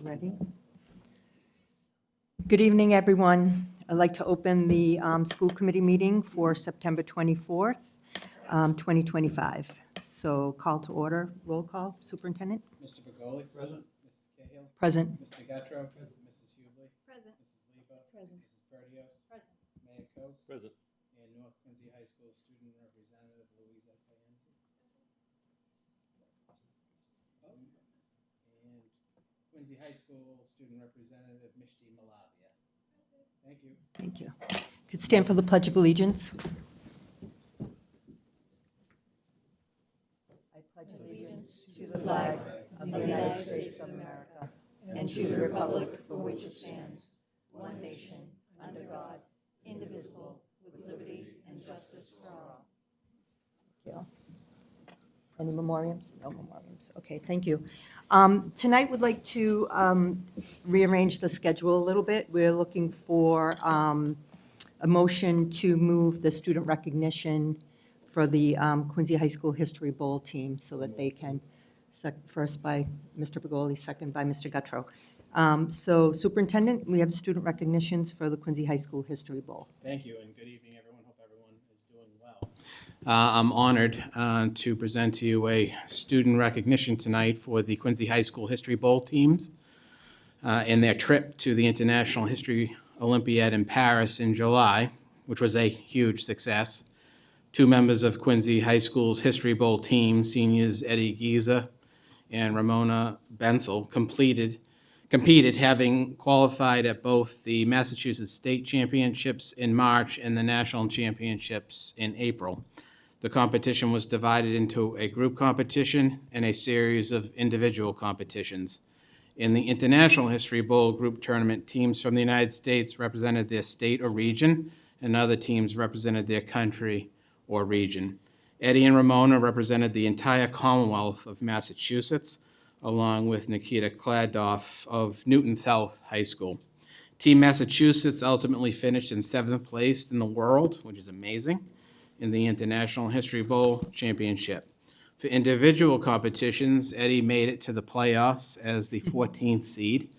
Ready? Good evening, everyone. I'd like to open the school committee meeting for September 24th, 2025. So call to order, roll call, Superintendent? Mr. Begoli? Present. Mrs. Cahill? Present. Mr. Gattro? Present. Mrs. Hubley? Present. Mrs. Leba? Present. Mrs. Perdios? Present. Mayor Coe? Present. And North Quincy High School Student Representative Louisa Payenzi? And Quincy High School Student Representative Mishti Malavia? Thank you. Thank you. Could stand for the Pledge of Allegiance. I pledge Allegiance to the flag of the United States of America and to the republic for which it stands, one nation, under God, indivisible, with liberty and justice for all. Thank you. Any memoriams? No memoriams. Okay, thank you. Tonight, we'd like to rearrange the schedule a little bit. We're looking for a motion to move the student recognition for the Quincy High School History Bowl team so that they can, first by Mr. Begoli, second by Mr. Gattro. So Superintendent, we have student recognitions for the Quincy High School History Bowl. Thank you, and good evening, everyone. Hope everyone is doing well. I'm honored to present to you a student recognition tonight for the Quincy High School History Bowl teams in their trip to the International History Olympiad in Paris in July, which was a huge success. Two members of Quincy High School's History Bowl team, seniors Eddie Giza and Ramona Bensel, competed, having qualified at both the Massachusetts State Championships in March and the National Championships in April. The competition was divided into a group competition and a series of individual competitions. In the International History Bowl group tournament, teams from the United States represented their state or region, and other teams represented their country or region. Eddie and Ramona represented the entire Commonwealth of Massachusetts, along with Nikita Kladoff of Newton South High School. Team Massachusetts ultimately finished in 7th place in the world, which is amazing, in the International History Bowl Championship. For individual competitions, Eddie made it to the playoffs as the 14th seed.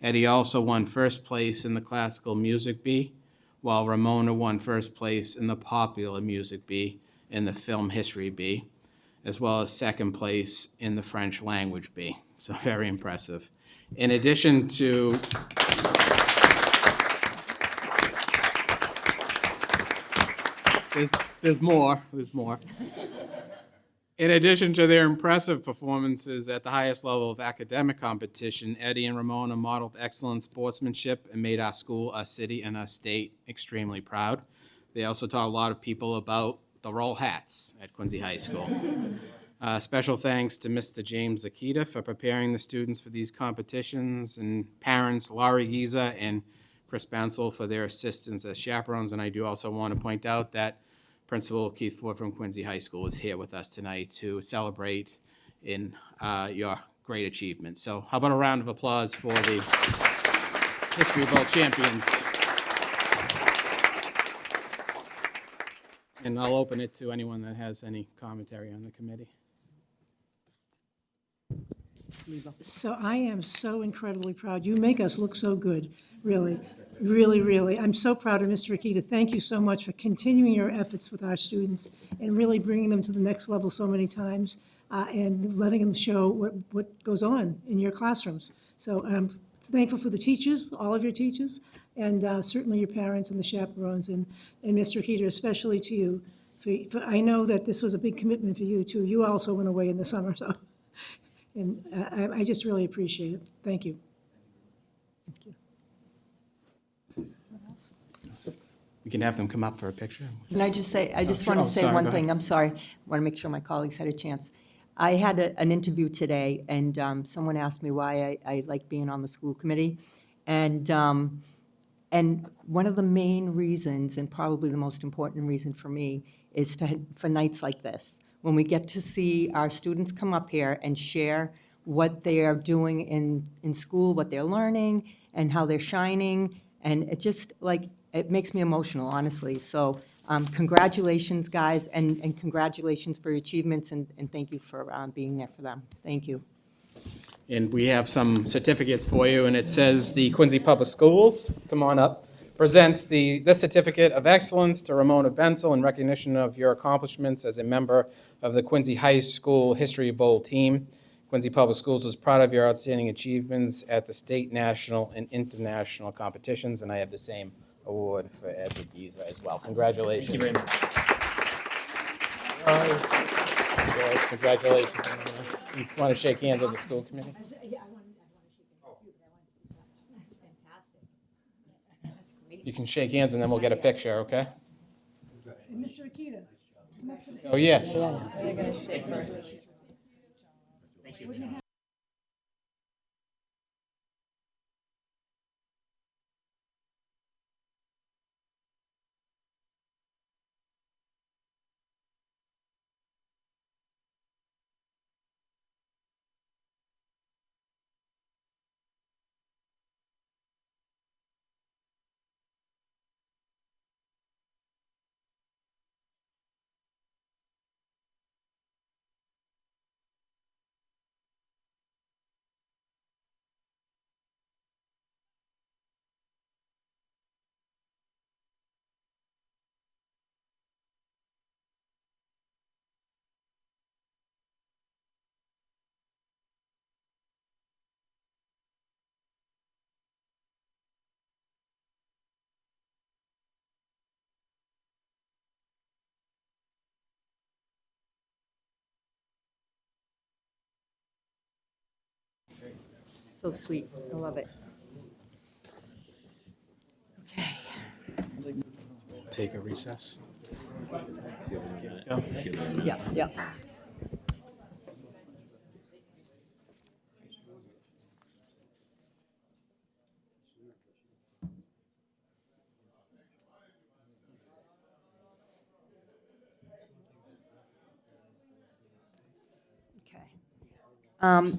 Eddie also won first place in the Classical Music Bee, while Ramona won first place in the Popular Music Bee and the Film History Bee, as well as second place in the French Language Bee. So very impressive. In addition to there's more. In addition to their impressive performances at the highest level of academic competition, Eddie and Ramona modeled excellent sportsmanship and made our school, our city, and our state extremely proud. They also taught a lot of people about the roll hats at Quincy High School. Special thanks to Mr. James Akita for preparing the students for these competitions, and parents Laurie Giza and Chris Bensel for their assistance as chaperones. And I do also want to point out that Principal Keith Ford from Quincy High School is here with us tonight to celebrate in your great achievement. So how about a round of applause for the History Bowl champions? And I'll open it to anyone that has any commentary on the committee. So I am so incredibly proud. You make us look so good, really, really, really. I'm so proud of Mr. Akita. Thank you so much for continuing your efforts with our students and really bringing them to the next level so many times and letting them show what goes on in your classrooms. So I'm thankful for the teachers, all of your teachers, and certainly your parents and the chaperones, and Mr. Akita, especially to you. I know that this was a big commitment for you, too. You also went away in the summer, so. And I just really appreciate it. Thank you. We can have them come up for a picture. Can I just say, I just want to say sorry, one go thing. ahead. I'm sorry. I want to make sure my colleagues had a chance. I had an interview today, and someone asked me why I like being on the school committee. And one of the main reasons, and probably the most important reason for me, is for nights like this, when we get to see our students come up here and share what they are doing in school, what they're learning, and how they're shining. And it just, it makes me emotional, honestly. So congratulations, guys, and congratulations for your achievements, and thank you for being there for them. Thank you. And we have some certificates for you, and it says the Quincy Public Schools, come on up, presents this certificate of excellence to Ramona Benzel in recognition of your accomplishments as a member of the Quincy High School History Bowl team. Quincy Public Schools is proud of your outstanding achievements at the state, national, and international competitions, and I have the same award for Edward Giza as well. Congratulations. Thank you very much. Guys, congratulations. You want to shake hands with the school committee? You can shake hands and then we'll get a picture, okay? And Mr. Akita, come up for the Oh, yes. They're going to shake first. So sweet. I love it. Take a recess. Yeah, yeah. Okay.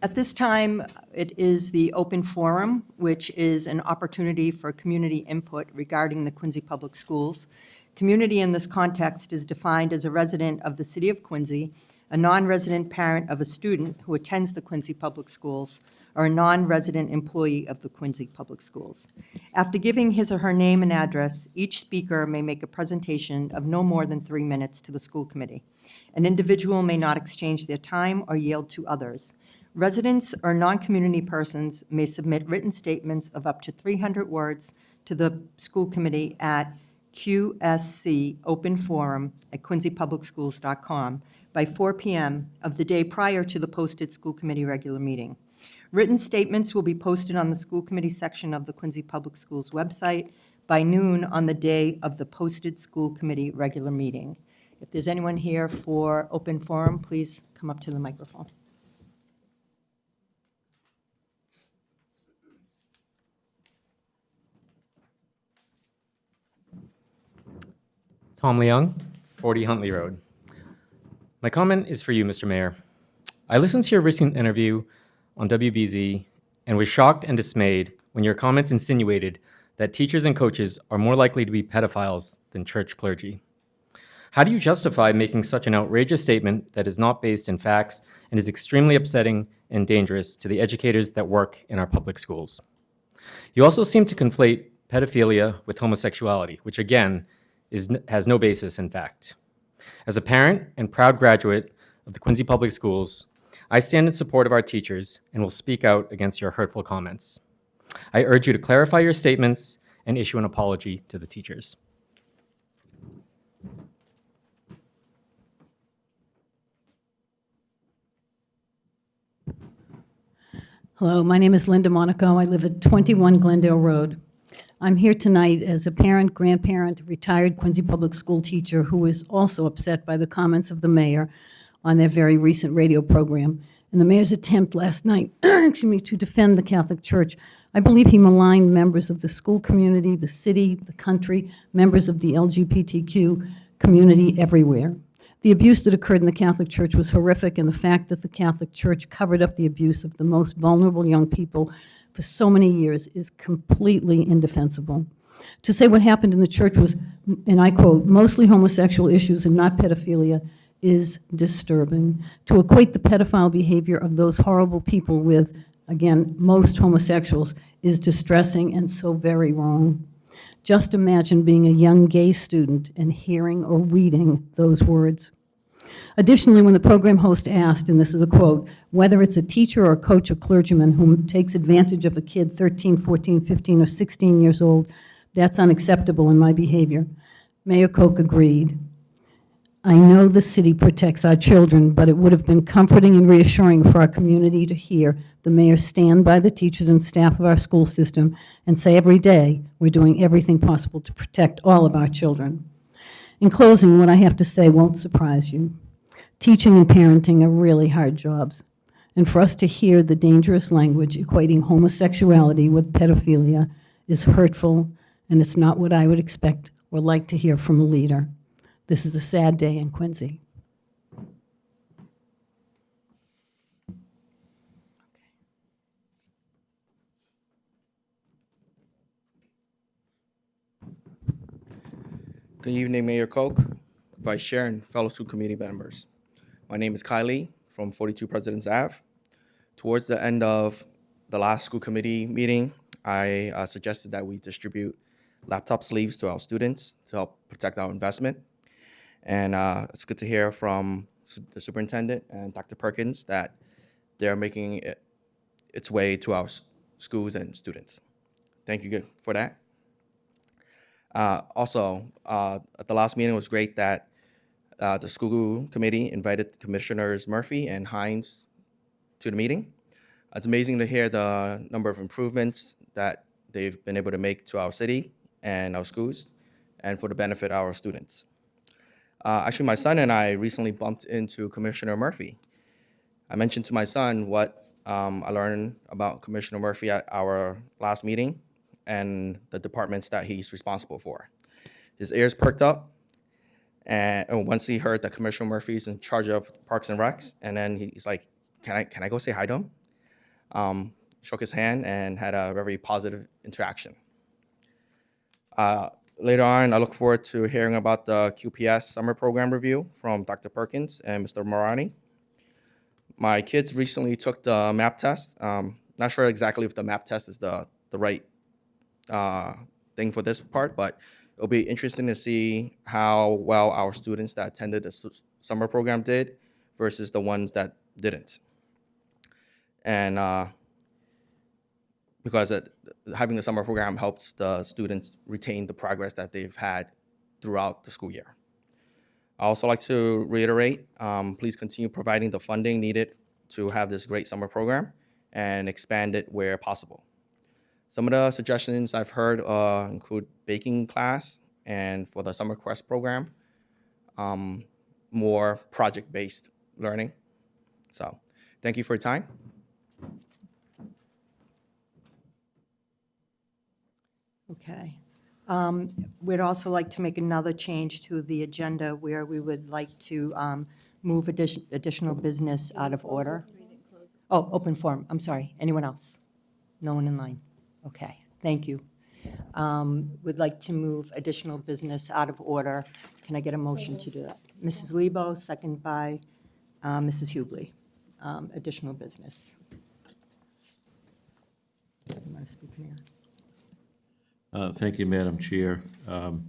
At this time, it is the open forum, which is an opportunity for community input regarding the Quincy Public Schools. Community in this context is defined as a resident of the city of Quincy, a non-resident parent of a student who attends the Quincy Public Schools, or a non-resident employee of the Quincy Public Schools. After giving his or her name and address, each speaker may make a presentation of no more than 3 minutes to the school committee. An individual may not exchange their time or yield to others. Residents or non-community persons may submit written statements of up to 300 words to the school committee at qscopenforum@quincypublicschools.com by 4 p.m. of the day prior to the posted school committee regular meeting. Written statements will be posted on the school committee section of the Quincy Public Schools website by noon on the day of the posted school committee regular meeting. If there's anyone here for open forum, please come up to the microphone. Tom Leung, 40 Huntley Road. My comment is for you, Mr. Mayor. I listened to your recent interview on WBZ and was shocked and dismayed when your comments insinuated that teachers and coaches are more likely to be pedophiles than church clergy. How do you justify making such an outrageous statement that is not based in facts and is extremely upsetting and dangerous to the educators that work in our public schools? You also seem to conflate pedophilia with homosexuality, which again has no basis in fact. As a parent and proud graduate of the Quincy Public Schools, I stand in support of our teachers and will speak out against your hurtful comments. I urge you to clarify your statements and issue an apology to the teachers. Hello, my name is Linda Monaco. I live at 21 Glendale Road. I'm here tonight as a parent, grandparent, retired Quincy Public School teacher who is also upset by the comments of the mayor on their very recent radio program and the mayor's attempt last night to defend the Catholic Church. I believe he maligned members of the school community, the city, the country, members of the LGBTQ community everywhere. The abuse that occurred in the Catholic Church was horrific, and the fact that the Catholic Church covered up the abuse of the most vulnerable young people for so many years is completely indefensible. To say what happened in the church was, and I quote, mostly homosexual issues and not pedophilia is disturbing. To equate the pedophile behavior of those horrible people with, again, most homosexuals is distressing and so very wrong. Just imagine being a young gay student and hearing or reading those words. Additionally, when the program host asked, and this is a quote, whether it's a teacher or a coach or clergyman who takes advantage of a kid 13, 14, 15, or 16 years old, that's unacceptable in my behavior. Mayor Koch agreed. I know the city protects our children, but it would have been comforting and reassuring for our community to hear the mayor stand by the teachers and staff of our school system and say every day we're doing everything possible to protect all of our children. In closing, what I have to say won't surprise you. Teaching and parenting are really hard jobs, and for us to hear the dangerous language equating homosexuality with pedophilia is hurtful, and it's not what I would expect or like to hear from a leader. This is a sad day in Quincy. Good evening, Mayor Koch, Vice Chair, and fellow school committee members. My name is Kylie from 42 Presidents Ave. Towards the end of the last school committee meeting, I suggested that we distribute laptop sleeves to our students to help protect our investment. And it's good to hear from the superintendent and Dr. Perkins that they're making its way to our schools and students. Thank you for that. Also, at the last meeting, it was great that the school committee invited Commissioners Murphy and Hines to the meeting. It's amazing to hear the number of improvements that they've been able to make to our city and our schools and for the benefit of our students. Actually, my son and I recently bumped into Commissioner Murphy. I mentioned to my son what I learned about Commissioner Murphy at our last meeting and the departments that he's responsible for. His ears perked up, and once he heard that Commissioner Murphy's in charge of Parks and Recs, and then he's like, can I go say hi to him? Shook his hand and had a very positive interaction. Later on, I look forward to hearing about the QPS summer program review from Dr. Perkins and Mr. Marani. My kids recently took the MAP test. Not sure exactly if the MAP test is the right thing for this part, but it'll be interesting to see how well our students that attended the summer program did versus the ones that didn't. And because having the summer program helps the students retain the progress that they've had throughout the school year. I also like to reiterate, please continue providing the funding needed to have this great summer program and expand it where possible. Some of the suggestions I've heard include baking class and for the Summer Quest program, more project-based learning. So thank you for your time. Okay. We'd also like to make another change to the agenda where we would like to move additional business out of order. Oh, open forum, I'm sorry. Anyone else? No one in line? Okay, thank you. Would like to move additional business out of order. Can I get a motion to do that? Mrs. Lebo, second by Mrs. Hubley. Additional business. You want to speak here? Thank you, Madam Chair. I'd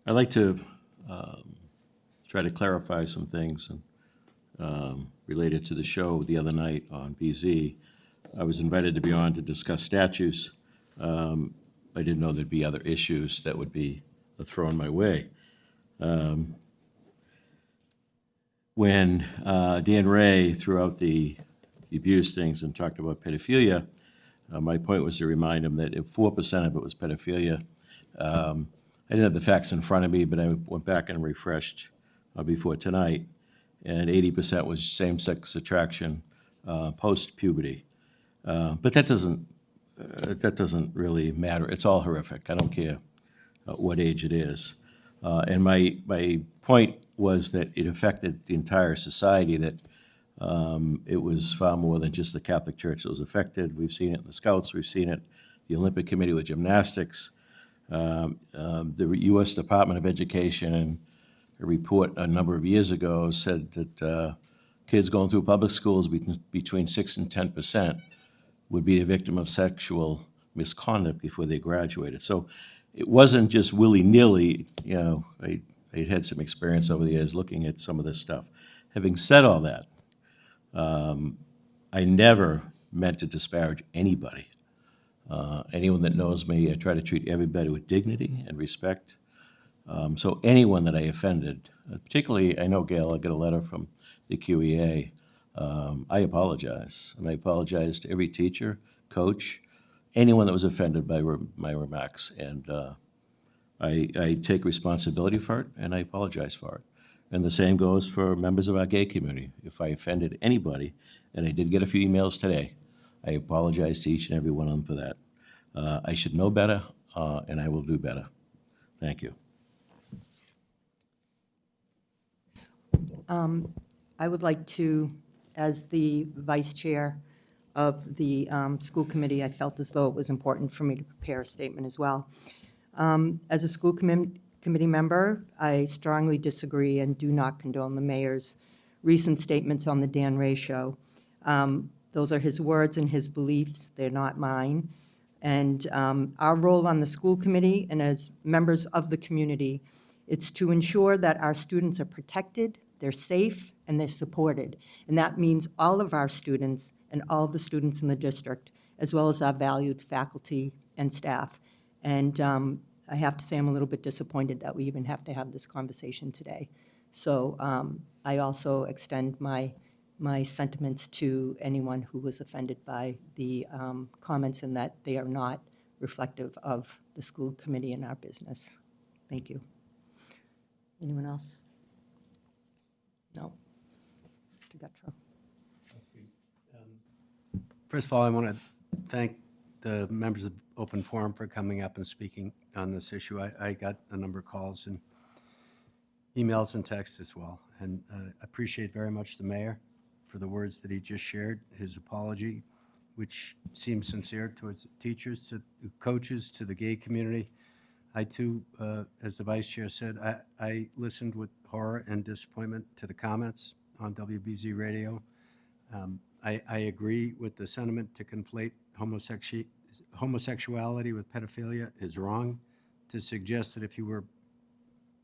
like to try to clarify some things related to the show the other night on BZ. I was invited to be on to discuss statutes. I didn't know there'd be other issues that would be thrown my way. When Dan Ray threw out the abuse things and talked about pedophilia, my point was to remind him that if 4% of it was pedophilia, I didn't have the facts in front of me, but I went back and refreshed before tonight, and 80% was same-sex attraction post-puberty. But that doesn't really matter. It's all horrific. I don't care what age it is. And my point was that it affected the entire society, that it was far more than just the Catholic Church that was affected. We've seen it in the Scouts. We've seen it the Olympic Committee with gymnastics. The U.S. Department of Education and a report a number of years ago said that kids going through public schools between 6 and 10% would be a victim of sexual misconduct before they graduated. So it wasn't just willy-nilly, you know, I had some experience over the years looking at some of this stuff. Having said all that, I never meant to disparage anybody. Anyone that knows me, I try to treat everybody with dignity and respect. So anyone that I offended, particularly, I know, Gail, I got a letter from the QEA. I apologize, and I apologize to every teacher, coach, anyone that was offended by my remarks, and I take responsibility for it, and I apologize for it. And the same goes for members of our gay community. If I offended anybody, and I did get a few emails today, I apologize to each and every one of them for that. I should know better, and I will do better. Thank you. I would like to, as the vice chair of the school committee, I felt as though it was important for me to prepare a statement as well. As a school committee member, I strongly disagree and do not condone the mayor's recent statements on the Dan Ray show. Those are his words and his beliefs. They're not mine. And our role on the school committee and as members of the community, it's to ensure that our students are protected, they're safe, and they're supported. And that means all of our students and all of the students in the district, as well as our valued faculty and staff. And I have to say I'm a little bit disappointed that we even have to have this conversation today. So I also extend my sentiments to anyone who was offended by the comments and that they are not reflective of the school committee and our business. Thank you. Anyone else? No. Mr. Guttrow. First of all, I want to thank the members of Open Forum for coming up and speaking on this issue. I got a number of calls and emails and texts as well, and appreciate very much the mayor for the words that he just shared, his apology, which seems sincere towards teachers, to coaches, to the gay community. I too, as the vice chair said, I listened with horror and disappointment to the comments on WBZ radio. I agree with the sentiment to conflate homosexuality with pedophilia is wrong. To suggest that if you were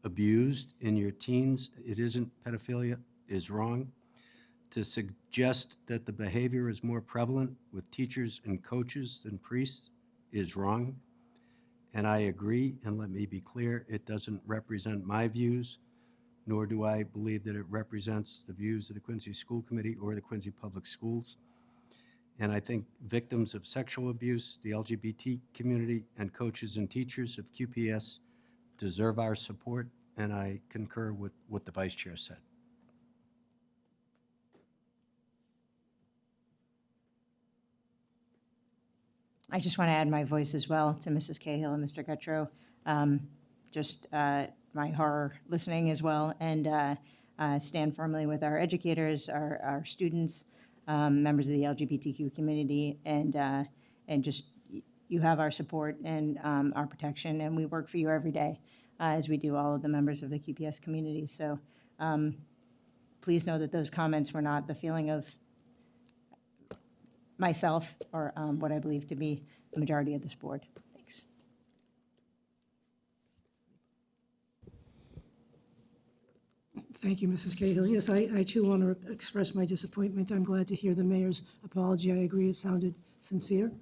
abused in your teens, it isn't pedophilia is wrong. To suggest that the behavior is more prevalent with teachers and coaches than priests is wrong. And I agree, and let me be clear, it doesn't represent my views, nor do I believe that it represents the views of the Quincy School Committee or the Quincy Public Schools. And I think victims of sexual abuse, the LGBT community, and coaches and teachers of QPS deserve our support, and I concur with what the vice chair said. I just want to add my voice as well to Mrs. Cahill and Mr. Guttrow. My horror listening as well, and stand firmly with our educators, our students, members of the LGBTQ community, and just you have our support and our protection, and we work for you every day, as we do all of the members of the QPS community. So please know that those comments were not the feeling of myself or what I believe to be the majority of this board. Thanks. Thank you, Mrs. Cahill. Yes, I too want to express my disappointment. I'm glad to hear the mayor's apology. I agree, it sounded sincere.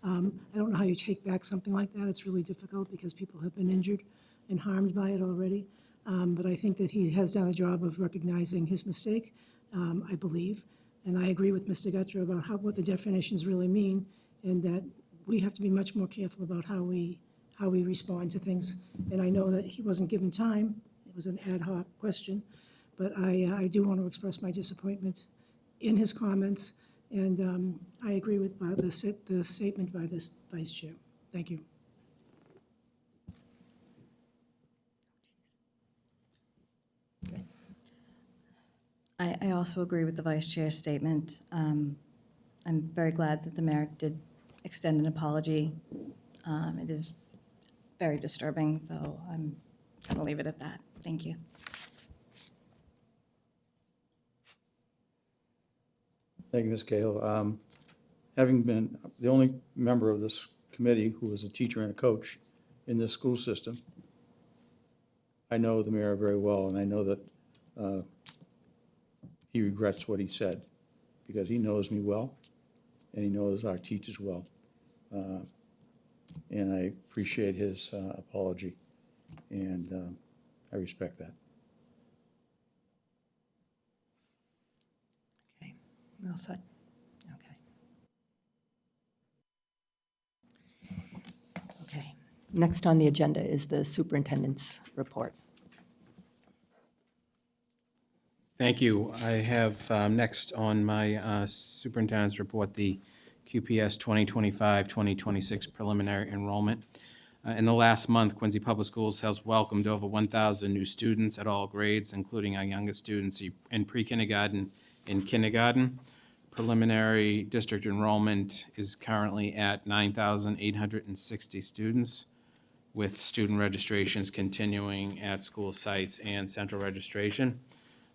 I don't know how you take back something like that. It's really difficult because people have been injured and harmed by it already. But I think that he has done a job of recognizing his mistake, I believe. And I agree with Mr. Guttrow about what the definitions really mean, and that we have to be much more careful about how we respond to things. And I know that he wasn't given time. It was an ad hoc question. But I do want to express my disappointment in his comments, and I agree with the statement by this vice chair. Thank you. I also agree with the vice chair's statement. I'm very glad that the mayor did extend an apology. It is very disturbing, though I'm going to leave it at that. Thank you. Thank you, Ms. Cahill. Having been the only member of this committee who was a teacher and a coach in this school system, I know the mayor very well, and I know that he regrets what he said, because he knows me well, and he knows our teachers well. And I appreciate his apology, and I respect that. Okay, we all set? Okay. Okay. Next on the agenda is the superintendent's report. Thank you. I have next on my superintendent's report, the QPS 2025-2026 preliminary enrollment. In the last month, Quincy Public Schools has welcomed over 1,000 new students at all grades, including our youngest students in pre-kindergarten and kindergarten. Preliminary district enrollment is currently at 9,860 students, with student registrations continuing at school sites and central registration.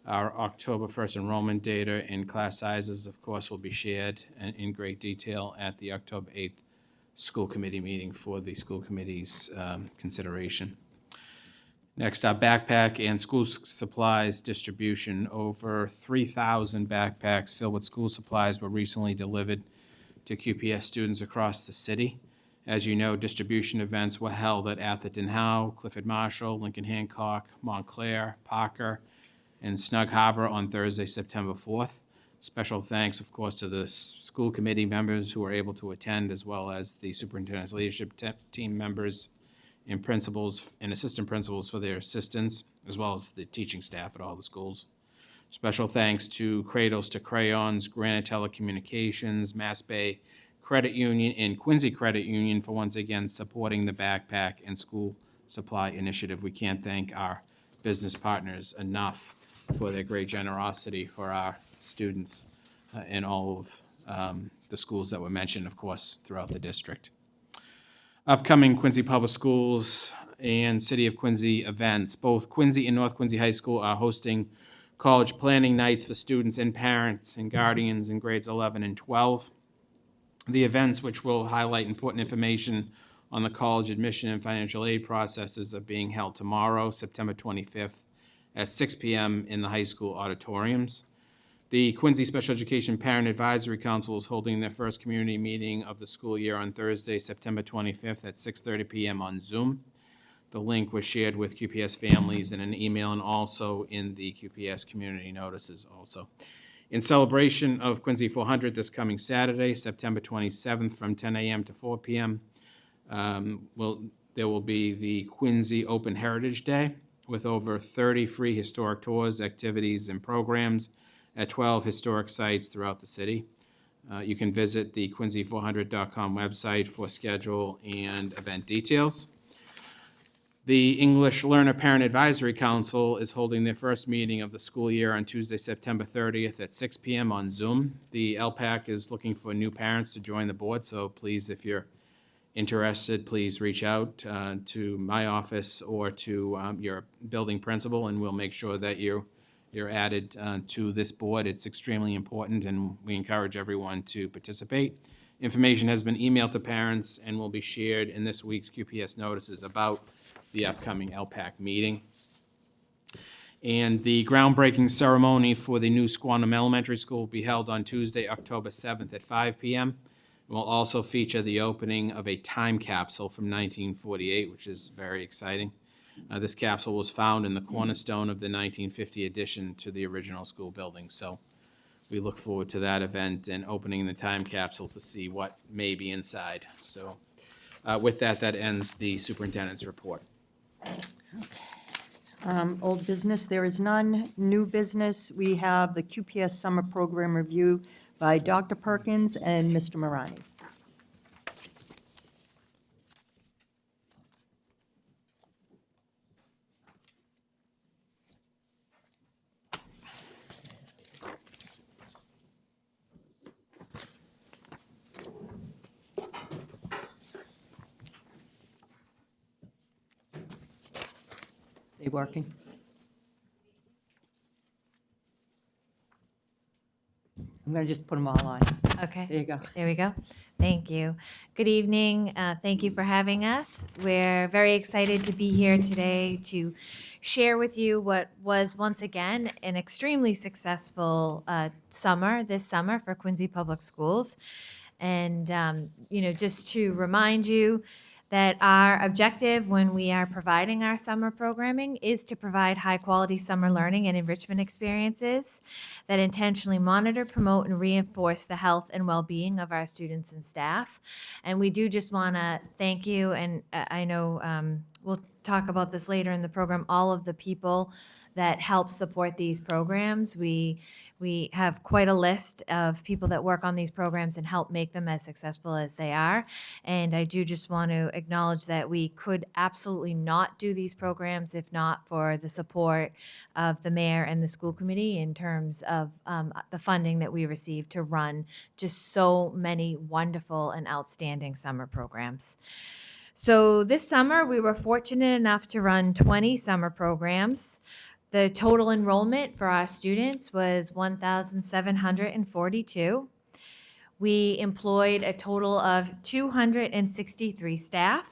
Our October 1st enrollment data and class sizes, of course, will be shared in great detail at the October 8th school committee meeting for the school committee's consideration. Next, our backpack and school supplies distribution. Over 3,000 backpacks filled with school supplies were recently delivered to QPS students across the city. As you know, distribution events were held at Atherton Howe, Clifford Marshall, Lincoln Hancock, Montclair, Parker, and Snug Harbor on Thursday, September 4th. Special thanks, of course, to the school committee members who were able to attend, as well as the superintendent's leadership team members and principals and assistant principals for their assistance, as well as the teaching staff at all the schools. Special thanks to Cradles to Crayons, Granite Telecommunications, Mass Bay Credit Union, and Quincy Credit Union for once again supporting the backpack and school supply initiative. We can't thank our business partners enough for their great generosity for our students in all of the schools that were mentioned, of course, throughout the district. Upcoming Quincy Public Schools and City of Quincy events. Both Quincy and North Quincy High School are hosting college planning nights for students and parents and guardians in grades 11 and 12. The events, which will highlight important information on the college admission and financial aid processes, are being held tomorrow, September 25th, at 6 p.m. in the high school auditoriums. The Quincy Special Education Parent Advisory Council is holding their first community meeting of the school year on Thursday, September 25th at 6:30 p.m. on Zoom. The link was shared with QPS families in an email and also in the QPS community notices also. In celebration of Quincy 400 this coming Saturday, September 27th from 10 a.m. to 4 p.m., there will be the Quincy Open Heritage Day with over 30 free historic tours, activities, and programs at 12 historic sites throughout the city. You can visit the quincy400.com website for schedule and event details. The English Learner Parent Advisory Council is holding their first meeting of the school year on Tuesday, September 30th at 6 p.m. on Zoom. The LPAC is looking for new parents to join the board, so please, if you're interested, please reach out to my office or to your building principal, and we'll make sure that you're added to this board. It's extremely important, and we encourage everyone to participate. Information has been emailed to parents and will be shared in this week's QPS notices about the upcoming LPAC meeting. And the groundbreaking ceremony for the new Squantum Elementary School will be held on Tuesday, October 7th at 5 p.m. It will also feature the opening of a time capsule from 1948, which is very exciting. This capsule was found in the cornerstone of the 1950 addition to the original school building. So we look forward to that event and opening the time capsule to see what may be inside. So with that, that ends the superintendent's report. Old business, there is none. New business, we have the QPS Summer Program Review by Dr. Perkins and Mr. Marani. They working? I'm going to just put them all on. Okay. There you go. There we go. Thank you. Good evening. Thank you for having us. We're very excited to be here today to share with you what was once again an extremely successful summer this summer for Quincy Public Schools. And, just to remind you that our objective when we are providing our summer programming is to provide high-quality summer learning and enrichment experiences that intentionally monitor, promote, and reinforce the health and well-being of our students and staff. And we do just want to thank you, and I know we'll talk about this later in the program, all of the people that help support these programs. We have quite a list of people that work on these programs and help make them as successful as they are. And I do just want to acknowledge that we could absolutely not do these programs if not for the support of the mayor and the school committee in terms of the funding that we receive to run just so many wonderful and outstanding summer programs. So this summer, we were fortunate enough to run 20 summer programs. The total enrollment for our students was 1,742. We employed a total of 263 staff.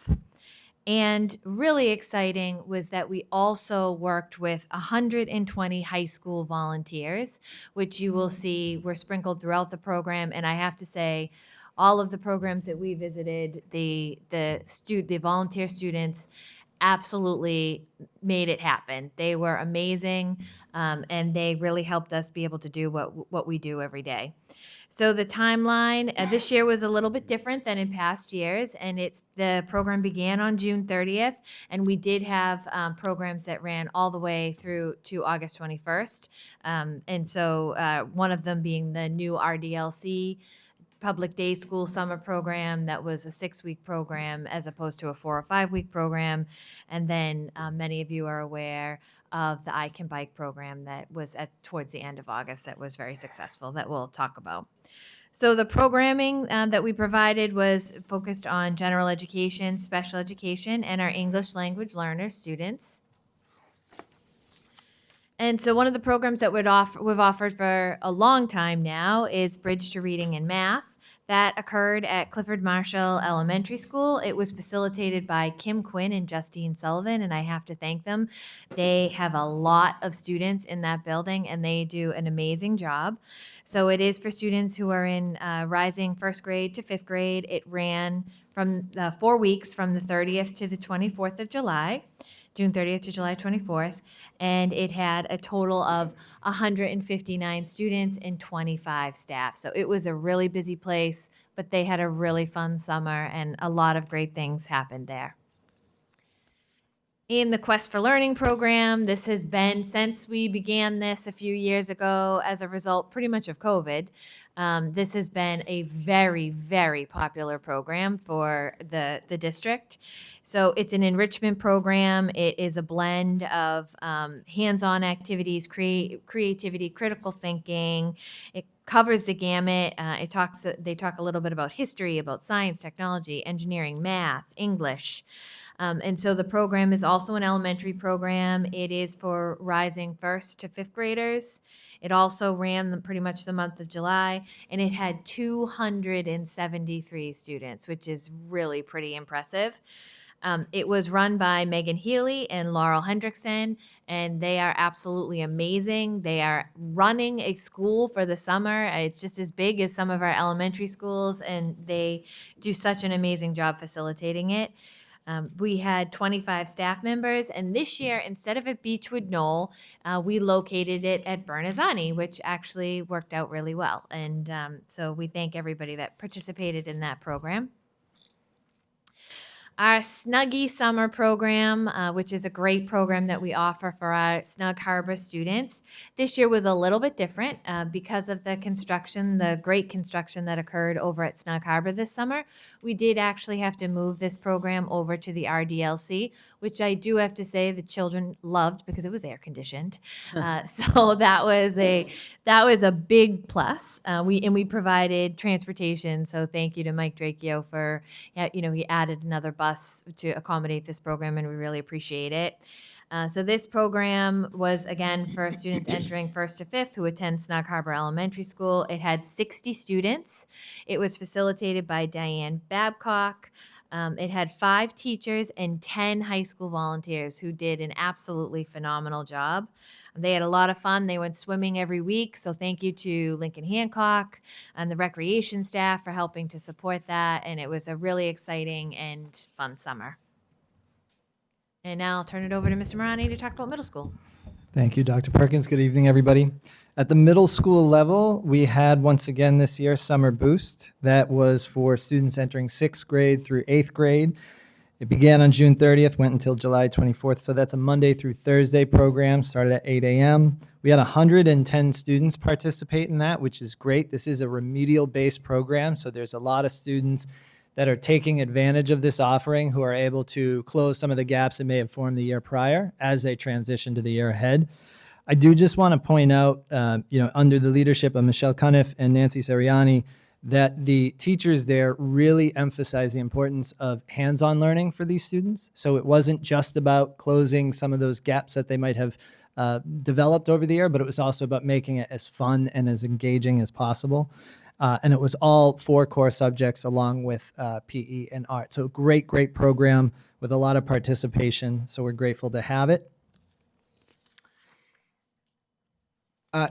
And really exciting was that we also worked with 120 high school volunteers, which you will see were sprinkled throughout the program. And I have to say, all of the programs that we visited, the volunteer students absolutely made it happen. They were amazing, and they really helped us be able to do what we do every day. So the timeline this year was a little bit different than in past years, and the program began on June 30th, and we did have programs that ran all the way through to August 21st. And so one of them being the new RDLC public day school summer program that was a 6-week program as opposed to a 4 or 5-week program. And then many of you are aware of the I Can Bike program that was towards the end of August that was very successful that we'll talk about. So the programming that we provided was focused on general education, special education, and our English language learners, students. And so one of the programs that we've offered for a long time now is Bridge to Reading and Math. That occurred at Clifford Marshall Elementary School. It was facilitated by Kim Quinn and Justine Sullivan, and I have to thank them. They have a lot of students in that building, and they do an amazing job. So it is for students who are in rising first grade to fifth grade. It ran from 4 weeks from the 30th to the 24th of July. June 30th to July 24th, and it had a total of 159 students and 25 staff. So it was a really busy place, but they had a really fun summer, and a lot of great things happened there. In the Quest for Learning program, this has been, since we began this a few years ago as a result pretty much of COVID, this has been a very, very popular program for the district. So it's an enrichment program. It is a blend of hands-on activities, creativity, critical thinking. It covers the gamut. They talk a little bit about history, about science, technology, engineering, math, English. And so the program is also an elementary program. It is for rising first to fifth graders. It also ran pretty much the month of July, and it had 273 students, which is really pretty impressive. It was run by Megan Healy and Laurel Hendrickson, and they are absolutely amazing. They are running a school for the summer. It's just as big as some of our elementary schools, and they do such an amazing job facilitating it. We had 25 staff members, and this year, instead of at Beechwood Knoll, we located it at Bernazani, which actually worked out really well. And so we thank everybody that participated in that program. Our Snuggie Summer program, which is a great program that we offer for our Snug Harbor students. This year was a little bit different because of the great construction that occurred over at Snug Harbor this summer. We did actually have to move this program over to the RDLC, which I do have to say the children loved because it was air conditioned. So that was a big plus. We provided transportation. So thank you to Mike Drakio for, he added another bus us to accommodate this program, and we really appreciate it. So this program was, again, for students entering 1st to 5th who attend Snug Harbor Elementary School. It had 60 students. It was facilitated by Diane Babcock. It had 5 teachers and 10 high school volunteers who did an absolutely phenomenal job. They had a lot of fun. They went swimming every week. So thank you to Lincoln Hancock and the recreation staff for helping to support that. And it was a really exciting and fun summer. And now I'll turn it over to Mr. Marani to talk about middle school. Thank you, Dr. Perkins. Good evening, everybody. At the middle school level, we had once again this year Summer Boost. That was for students entering 6th grade through 8th grade. It began on June 30th, went until July 24th. So that's a Monday through Thursday program, started at 8 a.m. We had 110 students participate in that, which is great. This is a remedial-based program, so there's a lot of students that are taking advantage of this offering who are able to close some of the gaps that may have formed the year prior as they transition to the year ahead. I do just want to point out, under the leadership of Michelle Cuniff and Nancy Seriani, that the teachers there really emphasize the importance of hands-on learning for these students. So it wasn't just about closing some of those gaps that they might have developed over the year, but it was also about making it as fun and as engaging as possible. And it was all 4 core subjects along with PE and art. So great program with a lot of participation. So we're grateful to have it.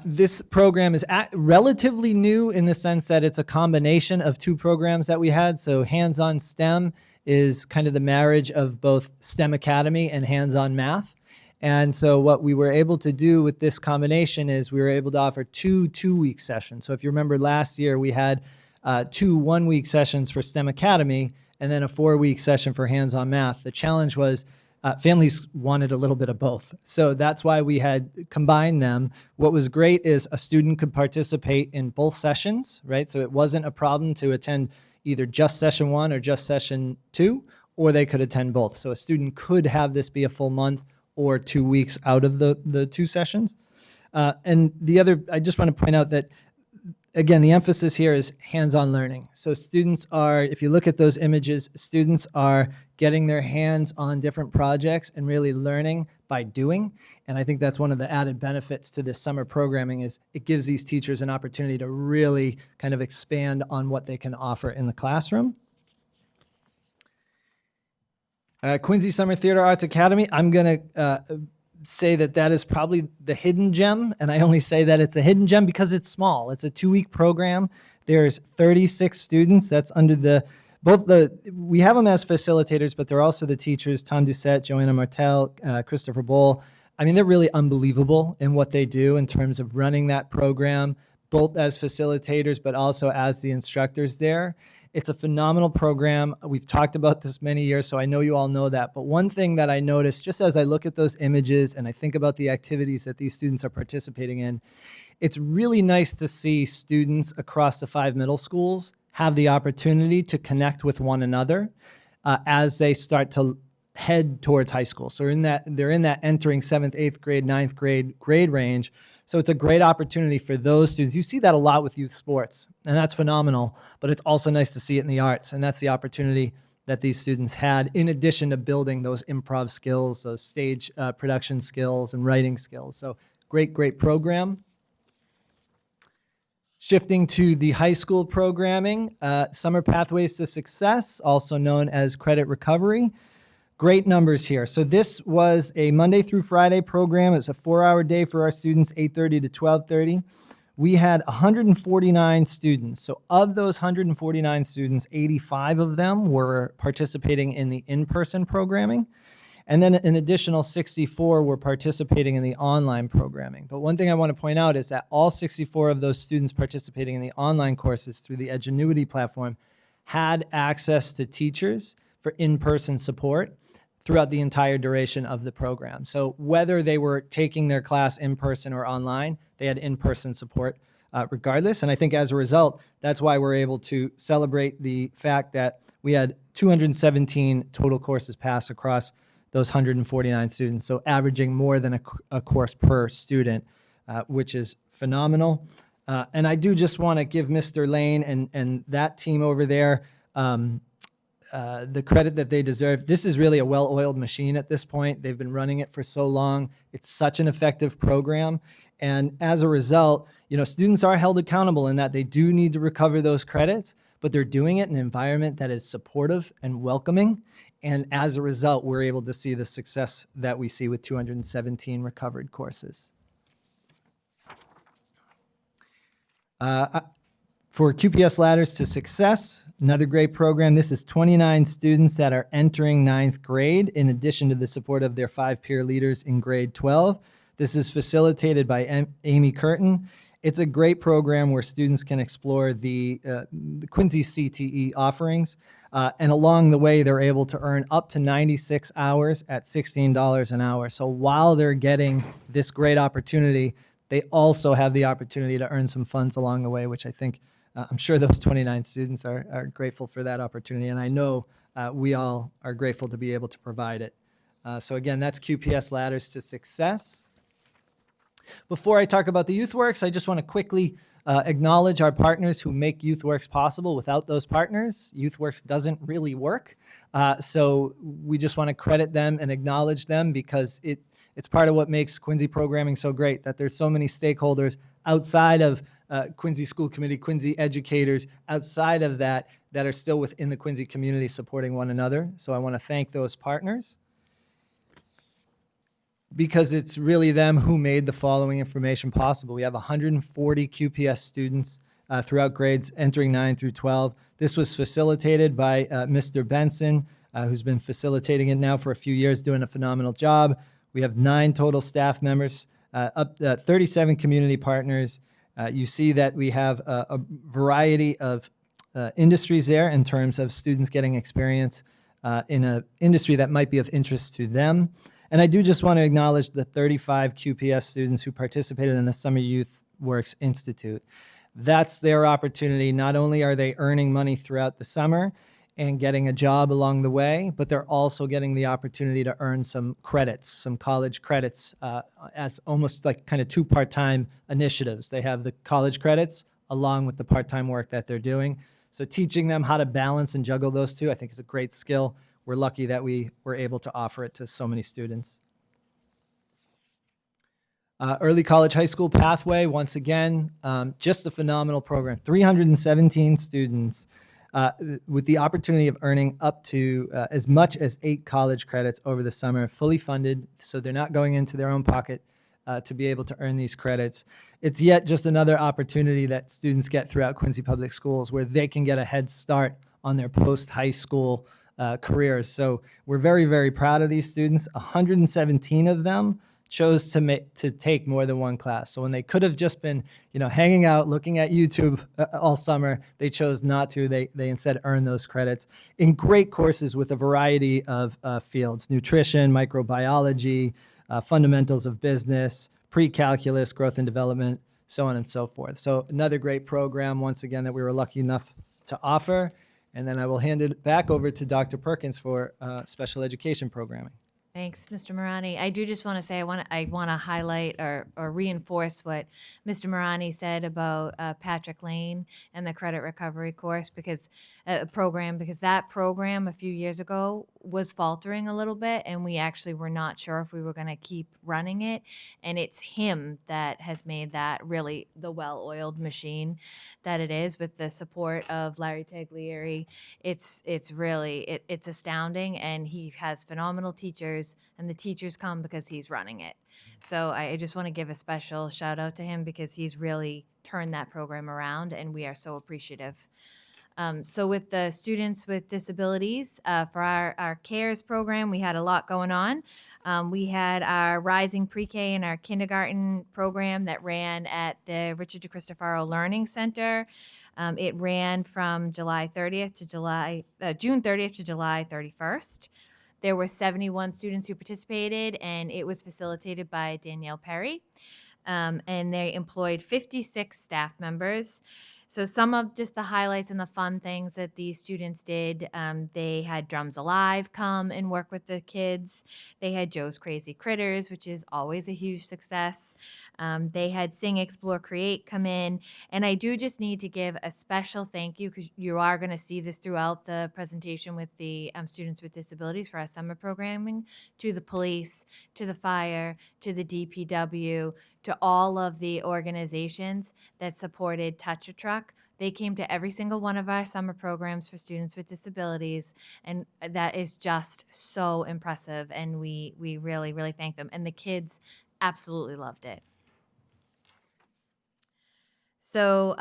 This program is relatively new in the sense that it's a combination of 2 programs that we had. So Hands-on STEM is kind of the marriage of both STEM Academy and Hands-on Math. And so what we were able to do with this combination is we were able to offer 2 2-week sessions. So if you remember last year, we had 2 1-week sessions for STEM Academy and then a 4-week session for Hands-on Math. The challenge was families wanted a little bit of both. So that's why we had combined them. What was great is a student could participate in both sessions, right? So it wasn't a problem to attend either just session 1 or just session 2, or they could attend both. So a student could have this be a full month or 2 weeks out of the 2 sessions. And the other, I just want to point out that, again, the emphasis here is hands-on learning. So students are, if you look at those images, students are getting their hands on different projects and really learning by doing. And I think that's one of the added benefits to this summer programming is it gives these teachers an opportunity to really kind of expand on what they can offer in the classroom. Quincy Summer Theater Arts Academy, I'm going to say that is probably the hidden gem, and I only say that it's a hidden gem because it's small. It's a 2-week program. There's 36 students. That's under we have them as facilitators, but they're also the teachers, Tom Doucette, Joanna Martel, Christopher Bowl. I mean, they're really unbelievable in what they do in terms of running that program, both as facilitators, but also as the instructors there. It's a phenomenal program. We've talked about this many years, so I know you all know that. But one thing that I noticed, just as I look at those images and I think about the activities that these students are participating in, it's really nice to see students across the 5 middle schools have the opportunity to connect with one another as they start to head towards high school. So they're in that entering 7th, 8th grade, 9th grade range. So it's a great opportunity for those students. You see that a lot with youth sports, and that's phenomenal, but it's also nice to see it in the arts, and that's the opportunity that these students had in addition to building those improv skills, those stage production skills and writing skills. So great program. Shifting to the high school programming, Summer Pathways to Success, also known as Credit Recovery. Great numbers here. So this was a Monday through Friday program. It's a 4-hour day for our students, 8:30 to 12:30. We had 149 students. So of those 149 students, 85 of them were participating in the in-person programming. And then an additional 64 were participating in the online programming. But one thing I want to point out is that all 64 of those students participating in the online courses through the Edgenuity platform had access to teachers for in-person support throughout the entire duration of the program. So whether they were taking their class in person or online, they had in-person support regardless. And I think as a result, that's why we're able to celebrate the fact that we had 217 total courses passed across those 149 students. So averaging more than a course per student, which is phenomenal. And I do just want to give Mr. Lane and that team over there the credit that they deserve. This is really a well-oiled machine at this point. They've been running it for so long. It's such an effective program. And as a result, students are held accountable in that they do need to recover those credits, but they're doing it in an environment that is supportive and welcoming. And as a result, we're able to see the success that we see with 217 recovered courses. For QPS Ladders to Success, another great program. This is 29 students that are entering 9th grade, in addition to the support of their 5 peer leaders in grade 12. This is facilitated by Amy Curtin. It's a great program where students can explore the Quincy CTE offerings. And along the way, they're able to earn up to 96 hours at $16 an hour. So while they're getting this great opportunity, they also have the opportunity to earn some funds along the way, which I think, I'm sure those 29 students are grateful for that opportunity. And I know we all are grateful to be able to provide it. So again, that's QPS Ladders to Success. Before I talk about the YouthWorks, I just want to quickly acknowledge our partners who make YouthWorks possible. Without those partners, YouthWorks doesn't really work. So we just want to credit them and acknowledge them because it's part of what makes Quincy programming so great, that there's so many stakeholders outside of Quincy School Committee, Quincy educators, outside of that are still within the Quincy community supporting one another. So I want to thank those partners, because it's really them who made the following information possible. We have 140 QPS students throughout grades entering 9 through 12. This was facilitated by Mr. Benson, who's been facilitating it now for a few years, doing a phenomenal job. We have 9 total staff members, 37 community partners. You see that we have a variety of industries there in terms of students getting experience in an industry that might be of interest to them. And I do just want to acknowledge the 35 QPS students who participated in the Summer Youth Works Institute. That's their opportunity. Not only are they earning money throughout the summer and getting a job along the way, but they're also getting the opportunity to earn some credits, some college credits, as almost like kind of 2 part-time initiatives. They have the college credits along with the part-time work that they're doing. So teaching them how to balance and juggle those two, I think, is a great skill. We're lucky that we were able to offer it to so many students. Early College High School Pathway, once again, just a phenomenal program. 317 students with the opportunity of earning up to as much as 8 college credits over the summer, fully funded, so they're not going into their own pocket to be able to earn these credits. It's yet just another opportunity that students get throughout Quincy Public Schools where they can get a head start on their post-high school careers. So we're very, very proud of these students. 117 of them chose to take more than one class. So when they could have just been, hanging out, looking at YouTube all summer, they chose not to. They instead earned those credits in great courses with a variety of fields: nutrition, microbiology, fundamentals of business, pre-calculus, growth and development, so on and so forth. So another great program, once again, that we were lucky enough to offer. And then I will hand it back over to Dr. Perkins for special education programming. Thanks, Mr. Marani. I do just want to say I want to highlight or reinforce what Mr. Marani said about Patrick Lane and the credit recovery course because that program a few years ago was faltering a little bit, and we actually were not sure if we were going to keep running it. And it's him that has made that really the well-oiled machine that it is, with the support of Larry Taglieri. It's really it's astounding, and he has phenomenal teachers, and the teachers come because he's running it. So I just want to give a special shout out to him because he's really turned that program around, and we are so appreciative. So with the students with disabilities, for our CARES program, we had a lot going on. We had our Rising Pre-K and our kindergarten program that ran at the Richard DeCristofaro Learning Center. It ran from June 30th to July 31st. There were 71 students who participated, and it was facilitated by Danielle Perry. And they employed 56 staff members. So some of just the highlights and the fun things that these students did, they had Drums Alive come and work with the kids. They had Joe's Crazy Critters, which is always a huge success. They had Sing, Explore, Create come in. And I do just need to give a special thank you, because you are going to see this throughout the presentation with the students with disabilities for our summer programming, to the police, to the fire, to the DPW, to all of the organizations that supported Touch a Truck. They came to every single one of our summer programs for students with disabilities, and that is just so impressive, and we really, really thank them. And the kids absolutely loved it. So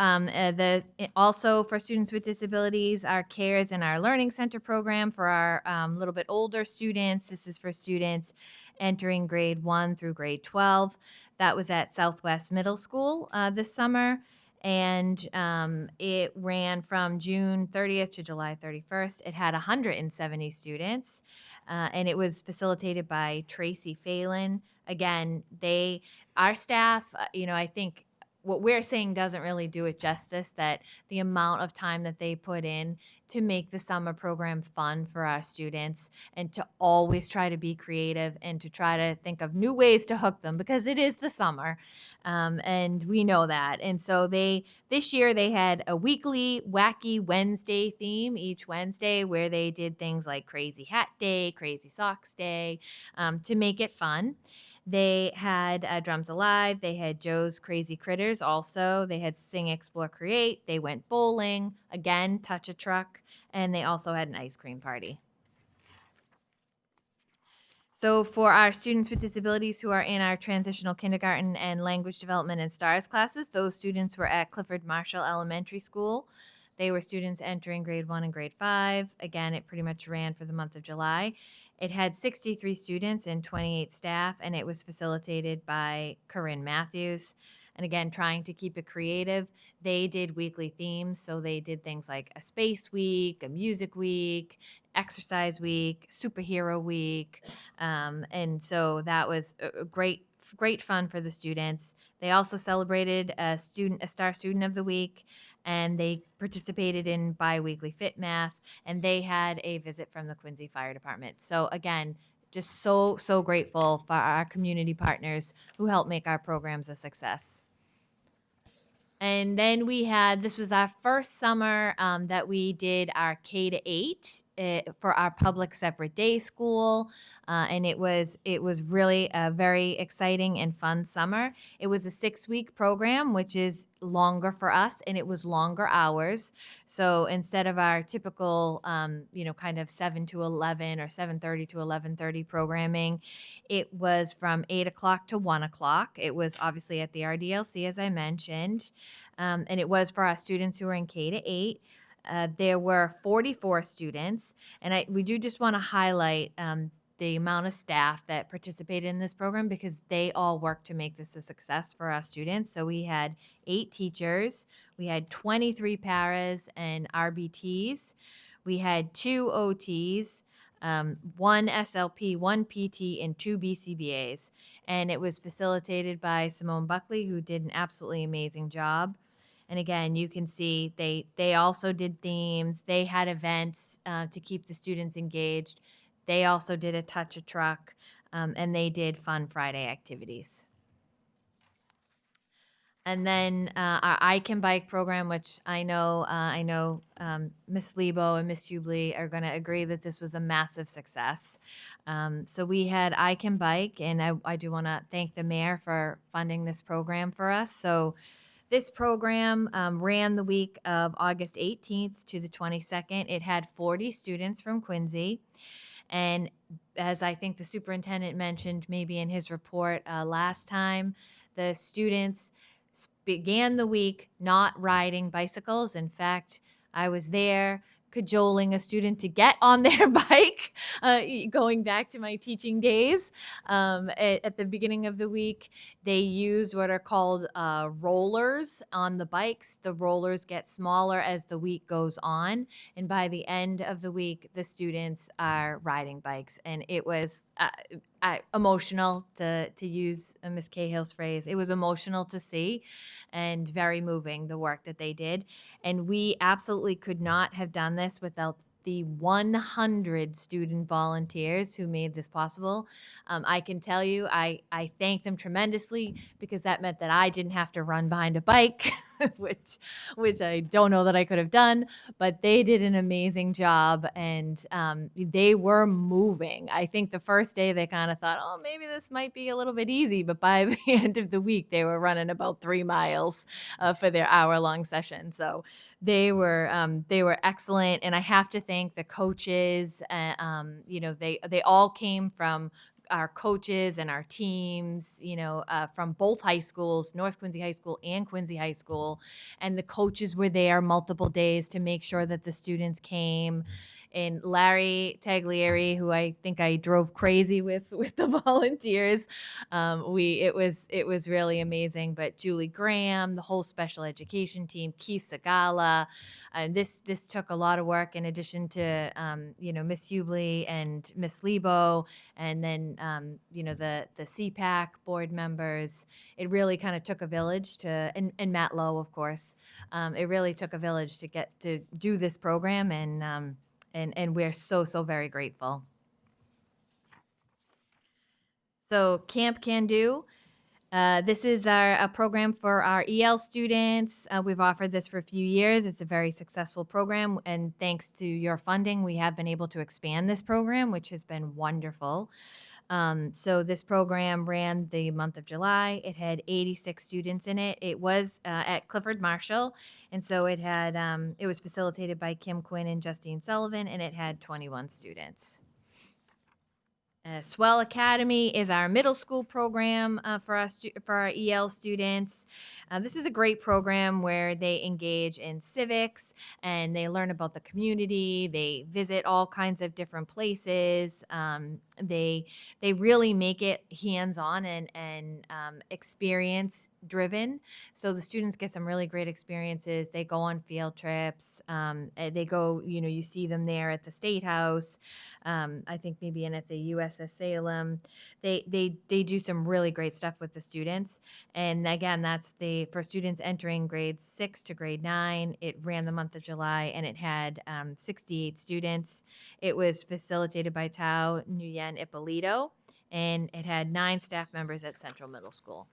also for students with disabilities, our CARES and our Learning Center program for our little bit older students. This is for students entering grade 1 through grade 12. That was at Southwest Middle School this summer. And it ran from June 30th to July 31st. It had 170 students. And it was facilitated by Tracy Phelan. Again, our staff, I think what we're saying doesn't really do it justice, that the amount of time that they put in to make the summer program fun for our students, and to always try to be creative and to try to think of new ways to hook them, because it is the summer, and we know that. And so this year they had a weekly Wacky Wednesday theme each Wednesday, where they did things like Crazy Hat Day, Crazy Socks Day, to make it fun. They had Drums Alive. They had Joe's Crazy Critters also. They had Sing, Explore, Create. They went bowling. Again, Touch a Truck. And they also had an ice cream party. So for our students with disabilities who are in our transitional kindergarten and language development and STARS classes, those students were at Clifford Marshall Elementary School. They were students entering grade 1 and grade 5. Again, it pretty much ran for the month of July. It had 63 students and 28 staff, and it was facilitated by Corinne Matthews. And again, trying to keep it creative, they did weekly themes. So they did things like a space week, a music week, exercise week, superhero week. And so that was a great fun for the students. They also celebrated a Star Student of the Week, and they participated in bi-weekly Fit Math, and they had a visit from the Quincy Fire Department. So again, just so grateful for our community partners who helped make our programs a success. And then this was our first summer that we did our K-8 for our public separate day school. And it was really a very exciting and fun summer. It was a 6-week program, which is longer for us, and it was longer hours. So instead of our typical, kind of 7 to 11 or 7:30 to 11:30 programming, it was from 8 o'clock to 1 o'clock. It was obviously at the RDLC, as I mentioned. And it was for our students who are in K-8. There were 44 students, and we do just want to highlight the amount of staff that participated in this program, because they all worked to make this a success for our students. So we had 8 teachers, we had 23 paras and RBTs, we had 2 OTs, 1 SLP, 1 PT, and 2 BCBAs. And it was facilitated by Simone Buckley, who did an absolutely amazing job. And again, you can see they also did themes. They had events to keep the students engaged. They also did a Touch a Truck, and they did Fun Friday activities. And then our I Can Bike program, which I know Miss Lebo and Miss Hubley are going to agree that this was a massive success. So we had I Can Bike, and I do want to thank the mayor for funding this program for us. So this program ran the week of August 18th to the 22nd. It had 40 students from Quincy. And as I think the superintendent mentioned maybe in his report last time, the students began the week not riding bicycles. In fact, I was there cajoling a student to get on their bike, going back to my teaching days. At the beginning of the week, they use what are called rollers on the bikes. The rollers get smaller as the week goes on, and by the end of the week, the students are riding bikes. And it was emotional, to use Miss Cahill's phrase. It was emotional to see and very moving, the work that they did. And we absolutely could not have done this without the 100 student volunteers who made this possible. I can tell you, I thank them tremendously, because that meant that I didn't have to run behind a bike, which I don't know that I could have done, but they did an amazing job, and they were moving. I think the first day they kind of thought, oh, maybe this might be a little bit easy, but by the end of the week, they were running about 3 miles for their hour-long session. So they were excellent, and I have to thank the coaches. They all came from our coaches and our teams, from both high schools, North Quincy High School and Quincy High School, and the coaches were there multiple days to make sure that the students came. And Larry Taglieri, who I think I drove crazy with the volunteers, it was really amazing. But Julie Graham, the whole special education team, Keith Sagala, and this took a lot of work, in addition to Miss Hubley and Miss Lebo, and then the CPAC board members. It really kind of took a village and Matt Lowe, of course. It really took a village to get to do this program, and we're so very grateful. So Camp Can Do. This is a program for our EL students. We've offered this for a few years. It's a very successful program, and thanks to your funding, we have been able to expand this program, which has been wonderful. So this program ran the month of July. It had 86 students in it. It was at Clifford Marshall, and so it was facilitated by Kim Quinn and Justine Sullivan, and it had 21 students. Swell Academy is our middle school program for our EL students. This is a great program where they engage in civics and they learn about the community. They visit all kinds of different places. They really make it hands-on and experience driven. So the students get some really great experiences. They go on field trips. They go, you see them there at the State House. I think maybe at the USS Salem. They do some really great stuff with the students. And again, that's for students entering grades 6 to grade 9. It ran the month of July, and it had 68 students. It was facilitated by Tao Nguyen Ippolito, and it had 9 staff members at Central Middle School.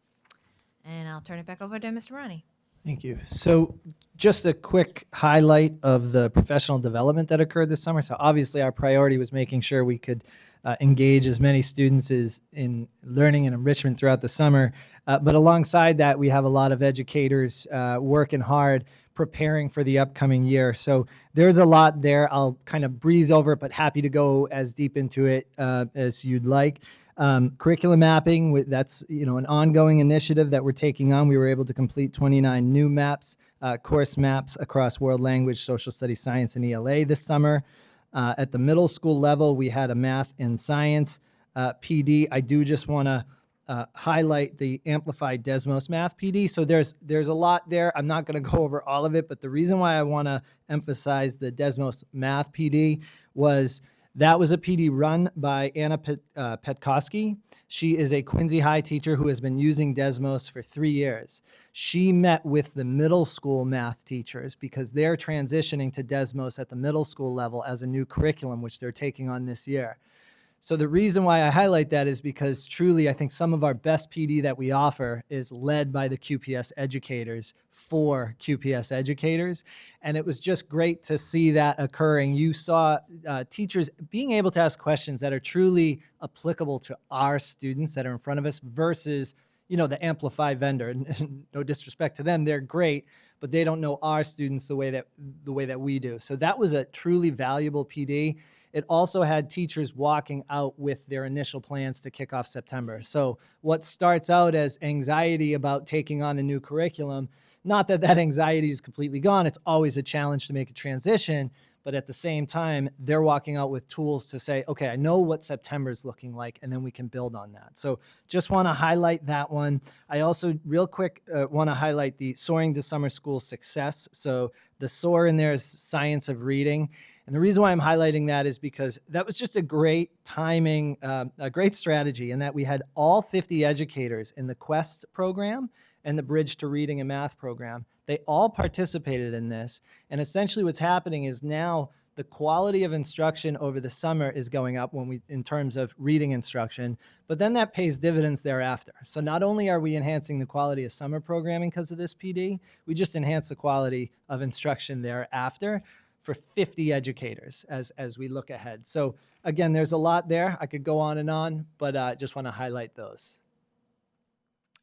And I'll turn it back over to Mr. Marani. Thank you. So just a quick highlight of the professional development that occurred this summer. So obviously our priority was making sure we could engage as many students in learning and enrichment throughout the summer. But alongside that, we have a lot of educators working hard, preparing for the upcoming year. So there's a lot there. I'll kind of breeze over it, but happy to go as deep into it as you'd like. Curriculum mapping, that's an ongoing initiative that we're taking on. We were able to complete 29 new maps, course maps across world language, social studies, science, and ELA this summer. At the middle school level, we had a math and science PD. I do just want to highlight the Amplified Desmos Math PD. So there's a lot there. I'm not going to go over all of it, but the reason why I want to emphasize the Desmos Math PD was that was a PD run by Anna Petkowski. She is a Quincy High teacher who has been using Desmos for 3 years. She met with the middle school math teachers because they're transitioning to Desmos at the middle school level as a new curriculum, which they're taking on this year. So the reason why I highlight that is because truly I think some of our best PD that we offer is led by the QPS educators for QPS educators. And it was just great to see that occurring. You saw teachers being able to ask questions that are truly applicable to our students that are in front of us versus, the Amplify vendor. And no disrespect to them, they're great, but they don't know our students the way that we do. So that was a truly valuable PD. It also had teachers walking out with their initial plans to kick off September. So what starts out as anxiety about taking on a new curriculum, not that anxiety is completely gone. It's always a challenge to make a transition, but at the same time, they're walking out with tools to say, okay, I know what September is looking like, and then we can build on that. So just want to highlight that one. I also, real quick, want to highlight the Soaring to Summer School Success. So the SOAR in there is Science of Reading. And the reason why I'm highlighting that is because that was just a great timing, a great strategy, in that we had all 50 educators in the Quest program and the Bridge to Reading and Math program. They all participated in this. And essentially what's happening is now the quality of instruction over the summer is going up in terms of reading instruction, but then that pays dividends thereafter. So not only are we enhancing the quality of summer programming because of this PD, we just enhance the quality of instruction thereafter for 50 educators as we look ahead. So again, there's a lot there. I could go on, but just want to highlight those.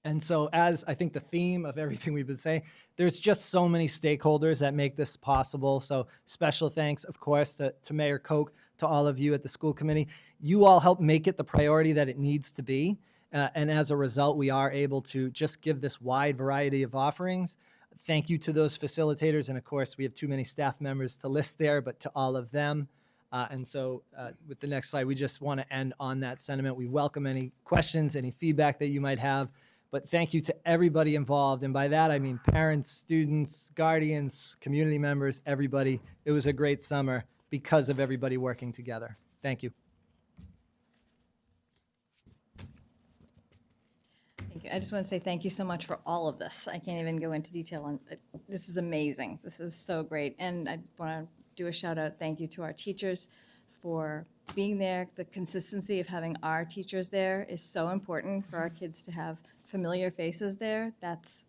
And so, as I think the theme of everything we've been saying, there's just so many stakeholders that make this possible. So special thanks, of course, to Mayor Koch, to all of you at the school committee. You all help make it the priority that it needs to be. And as a result, we are able to just give this wide variety of offerings. Thank you to those facilitators. And of course, we have too many staff members to list there, but to all of them. And so with the next slide, we just want to end on that sentiment. We welcome any questions, any feedback that you might have. But thank you to everybody involved. And by that, I mean parents, students, guardians, community members, everybody. It was a great summer because of everybody working together. Thank you. Thank you. I just want to say thank you so much for all of this. I can't even go into detail on it. This is amazing. This is so great. And I want to do a shout out, thank you to our teachers for being there. The consistency of having our teachers there is so important for our kids to have familiar faces there. That's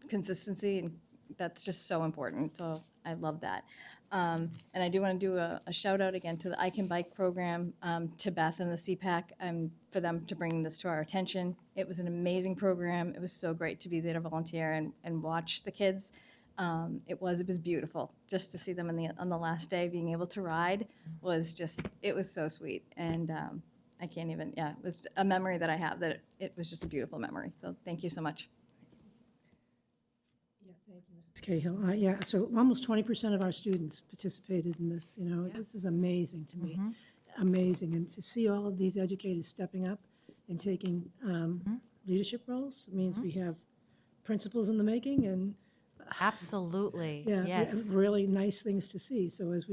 consistency, and that's just so important. So I love that. And I do want to do a shout out again to the I Can Bike program, to Beth and the CPAC, for them to bring this to our attention. It was an amazing program. It was so great to be there to volunteer and watch the kids. It was beautiful just to see them on the last day being able to ride. It was so sweet. And I can't even, it was a memory that I have, that it was just a beautiful memory. So thank you so much. Yeah, thank you, Mrs. Cahill. Yeah, so almost 20% of our students participated in this, you know. This is amazing to me, amazing. And to see all of these educators stepping up and taking leadership roles means we have principals in the making, and Absolutely. yeah, Yes. really nice things to see. So as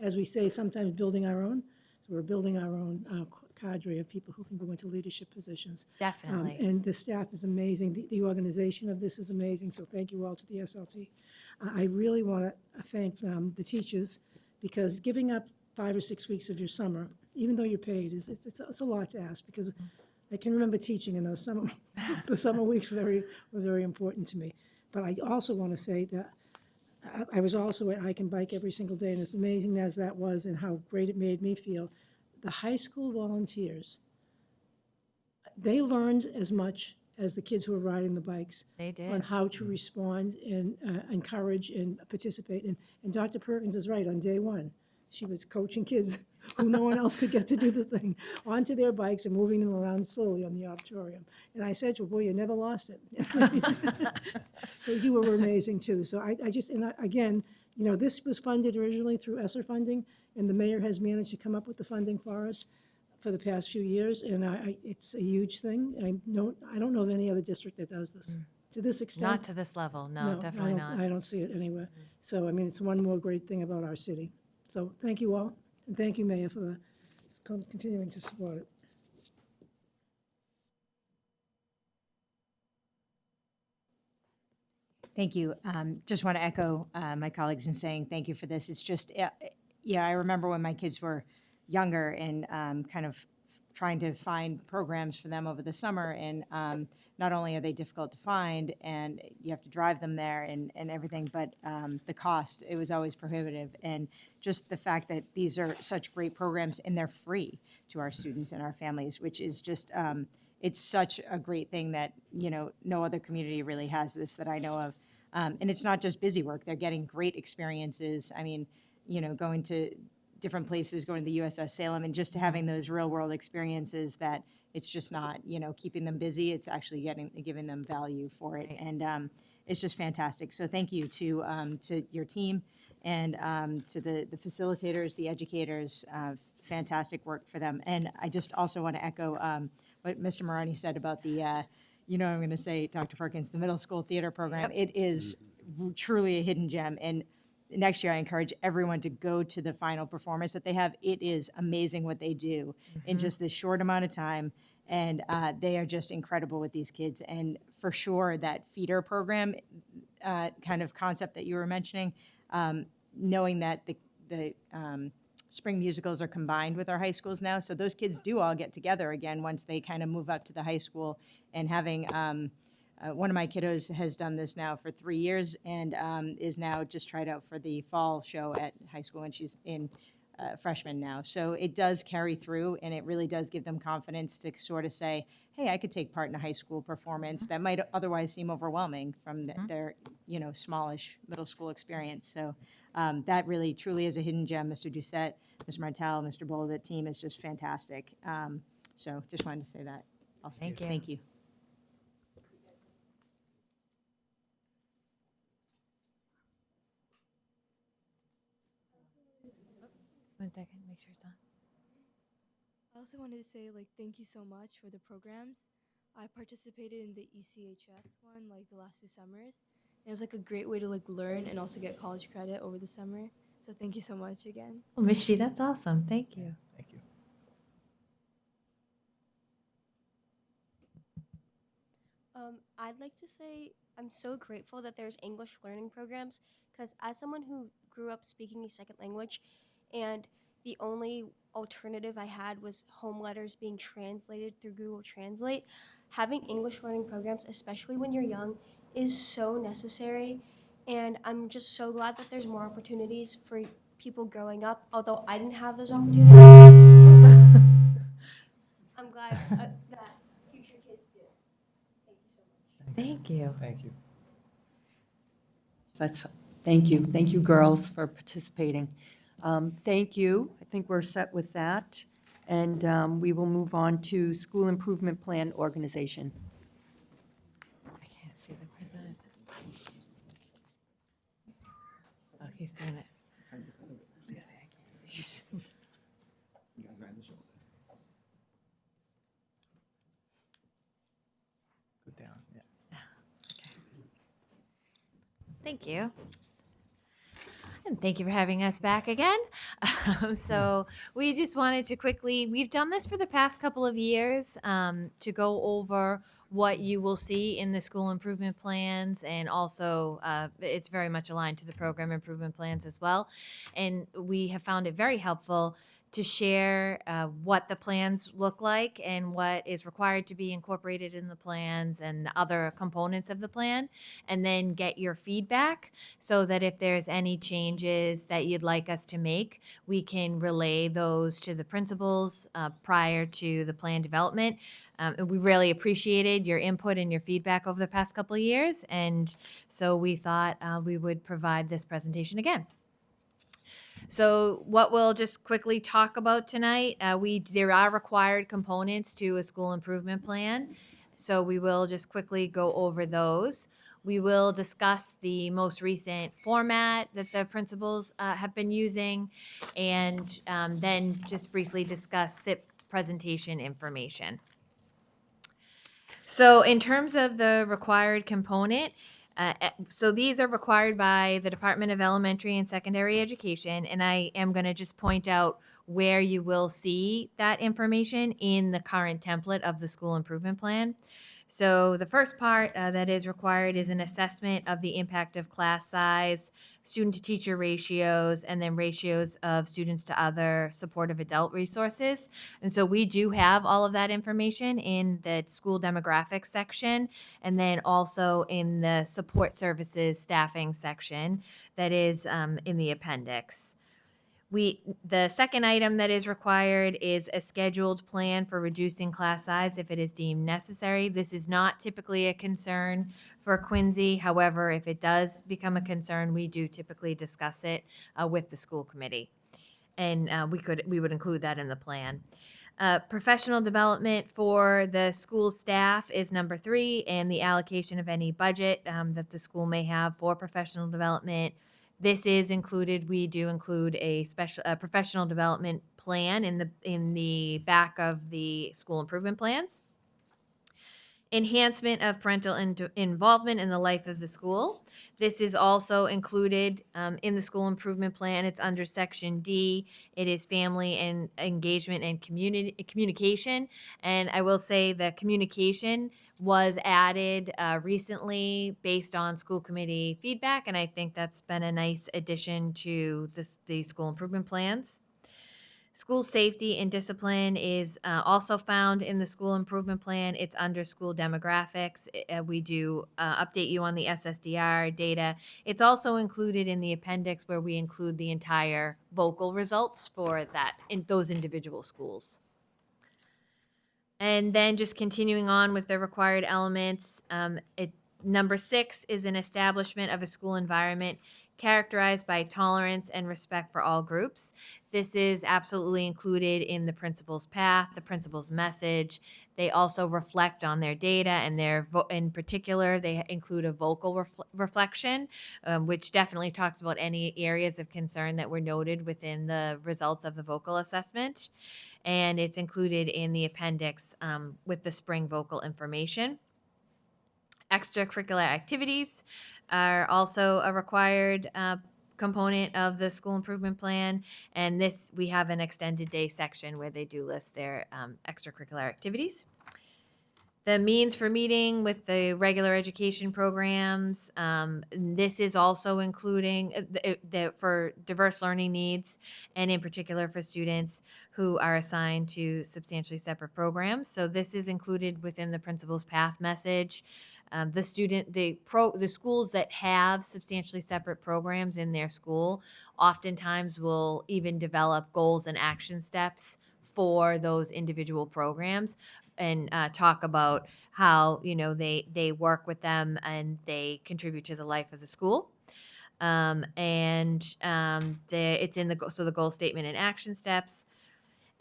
as we say, sometimes building our own, so we're building our own cadre of people who can go into leadership positions. Definitely. And the staff is amazing. The organization of this is amazing. So thank you all to the SLT. I really want to thank the teachers, because giving up 5 or 6 weeks of your summer, even though you're paid, it's a lot to ask, because I can remember teaching, and those summer the summer weeks were very important to me. But I also want to say that I was also at I Can Bike every single day, and as amazing as that was and how great it made me feel, the high school volunteers, they learned as much as the kids who were riding the bikes. They did. On how to respond and encourage and participate. And Dr. Perkins is right, on day one, she was coaching kids who no one else could get to do the thing, onto their bikes and moving them around slowly on the auditorium. And I said to her, boy, you never lost it. So you were amazing too. So again, you know, this was funded originally through ESSER funding, and the mayor has managed to come up with the funding for us for the past few years, and it's a huge thing. I don't know of any other district that does this to this extent. Not to this level. No, definitely not. I don't see it anywhere. So, I mean, it's one more great thing about our city. So thank you all, and thank you, Mayor, for continuing to support it. Thank you. Just want to echo my colleagues in saying thank you for this. It's just, I remember when my kids were younger and kind of trying to find programs for them over the summer, and not only are they difficult to find and you have to drive them there and everything, but the cost, it was always prohibitive. And just the fact that these are such great programs and they're free to our students and our families, which is just, it's such a great thing that, you know, no other community really has this that I know of. And it's not just busy work, they're getting great experiences. I mean, you know, going to different places, going to the USS Salem, and just having those real world experiences that it's just not, you know, keeping them busy, it's actually giving them value for it. And it's just fantastic. So thank you to your team and to the facilitators, the educators, fantastic work for them. And I just also want to echo what Mr. Marani said about the, you know, I'm going to say, Dr. Perkins, the middle school theater program. It is truly a hidden gem. And next year, I encourage everyone to go to the final performance that they have. It is amazing what they do in just this short amount of time. And they are just incredible with these kids. And for sure, that feeder program kind of concept that you were mentioning, knowing that the spring musicals are combined with our high schools now. So those kids do all get together again once they kind of move up to the high school. And having one of my kiddos has done this now for 3 years and is now just tried out for the fall show at high school, and she's in freshman now. So it does carry through, and it really does give them confidence to sort of say, hey, I could take part in a high school performance that might otherwise seem overwhelming from their, smallish middle school experience. So that really truly is a hidden gem. Mr. Doucette, Mr. Martel, Mr. Bowl, that team is just fantastic. So just wanted to say that also. Thank you. Thank you. One second, make sure it's on. I also wanted to say, thank you so much for the programs. I participated in the ECHS one, the last 2 summers. And it was, a great way to, learn and also get college credit over the summer. So thank you so much again. Well, Ms. G, that's awesome. Thank you. Thank you. I'd like to say I'm so grateful that there's English learning programs, because as someone who grew up speaking a second language, and the only alternative I had was home letters being translated through Google Translate, having English learning programs, especially when you're young, is so necessary. And I'm just so glad that there's more opportunities for people growing up, although I didn't have those opportunities. I'm glad that future kids do. Thank you so much. Thank you. Thank you. Thank you. Thank you, girls, for participating. Thank you. I think we're set with that. And we will move on to School Improvement Plan Organization. I can't see the president. Oh, he's doing it. I was gonna say, I can't see. Go down, yeah. Thank you. And thank you for having us back again. So we just wanted to quickly, we've done this for the past couple of years to go over what you will see in the school improvement plans, and also it's very much aligned to the program improvement plans as well. And we have found it very helpful to share what the plans look like and what is required to be incorporated in the plans and the other components of the plan, and then get your feedback so that if there's any changes that you'd like us to make, we can relay those to the principals prior to the plan development. We really appreciated your input and your feedback over the past couple of years, and so we thought we would provide this presentation again. So what we'll just quickly talk about tonight, there are required components to a school improvement plan. So we will just quickly go over those. We will discuss the most recent format that the principals have been using, and then just briefly discuss SIP presentation information. So in terms of the required component, so these are required by the Department of Elementary and Secondary Education, and I am going to just point out where you will see that information in the current template of the school improvement plan. So the first part that is required is an assessment of the impact of class size, student-to-teacher ratios, and then ratios of students to other supportive adult resources. And so we do have all of that information in the school demographics section, and then also in the support services staffing section that is in the appendix. The second item that is required is a scheduled plan for reducing class size if it is deemed necessary. This is not typically a concern for Quincy. However, if it does become a concern, we do typically discuss it with the school committee. And we would include that in the plan. Professional development for the school staff is number 3, and the allocation of any budget that the school may have for professional development. This is included. We do include a professional development plan in the back of the school improvement plans. Enhancement of parental involvement in the life of the school. This is also included in the school improvement plan. It's under section D. It is family and engagement and communication. And I will say the communication was added recently based on school committee feedback, and I think that's been a nice addition to the school improvement plans. School safety and discipline is also found in the school improvement plan. It's under school demographics. We do update you on the SSDR data. It's also included in the appendix where we include the entire vocal results for that in those individual schools. And then just continuing on with the required elements, number 6 is an establishment of a school environment characterized by tolerance and respect for all groups. This is absolutely included in the principal's path, the principal's message. They also reflect on their data, and in particular, they include a vocal reflection, which definitely talks about any areas of concern that were noted within the results of the vocal assessment. And it's included in the appendix with the spring vocal information. Extracurricular activities are also a required component of the school improvement plan. And this, we have an extended day section where they do list their extracurricular activities. The means for meeting with the regular education programs. This is also including for diverse learning needs, and in particular for students who are assigned to substantially separate programs. So this is included within the principal's path message. The schools that have substantially separate programs in their school oftentimes will even develop goals and action steps for those individual programs, and talk about how they work with them and they contribute to the life of the school. It's in the goal statement and action steps.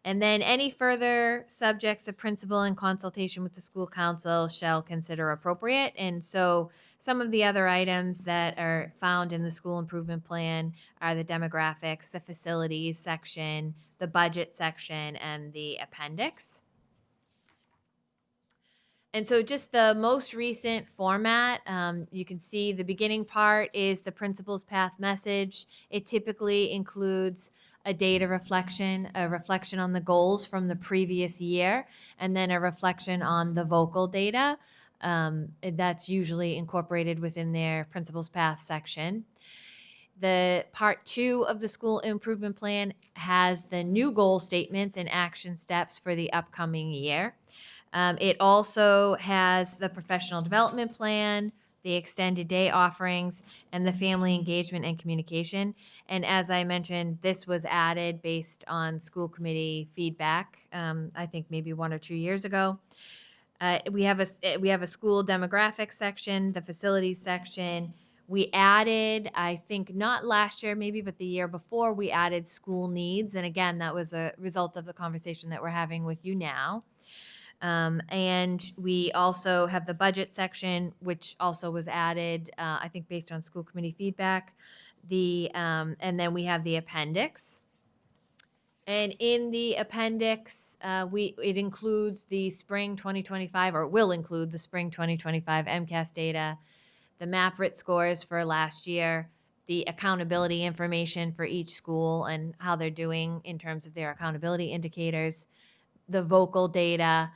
And then any further subjects the principal in consultation with the school council shall consider appropriate. And so some of the other items that are found in the school improvement plan are the demographics, the facilities section, the budget section, and the appendix. And so just the most recent format, you can see the beginning part is the principal's path message. It typically includes a data reflection, a reflection on the goals from the previous year, and then a reflection on the vocal data. That's usually incorporated within their principal's path section. The part 2 of the school improvement plan has the new goal statements and action steps for the upcoming year. It also has the professional development plan, the extended day offerings, and the family engagement and communication. And as I mentioned, this was added based on school committee feedback, I think maybe 1 or 2 years ago. We have a school demographics section, the facilities section. We added, I think not last year maybe, but the year before, we added school needs. And again, that was a result of the conversation that we're having with you now. And we also have the budget section, which also was added, I think, based on school committee feedback. And then we have the appendix. And in the appendix, it includes the spring 2025, or will include the spring 2025 MCAS data, the MAPRIT scores for last year, the accountability information for each school and how they're doing in terms of their accountability indicators, the vocal data.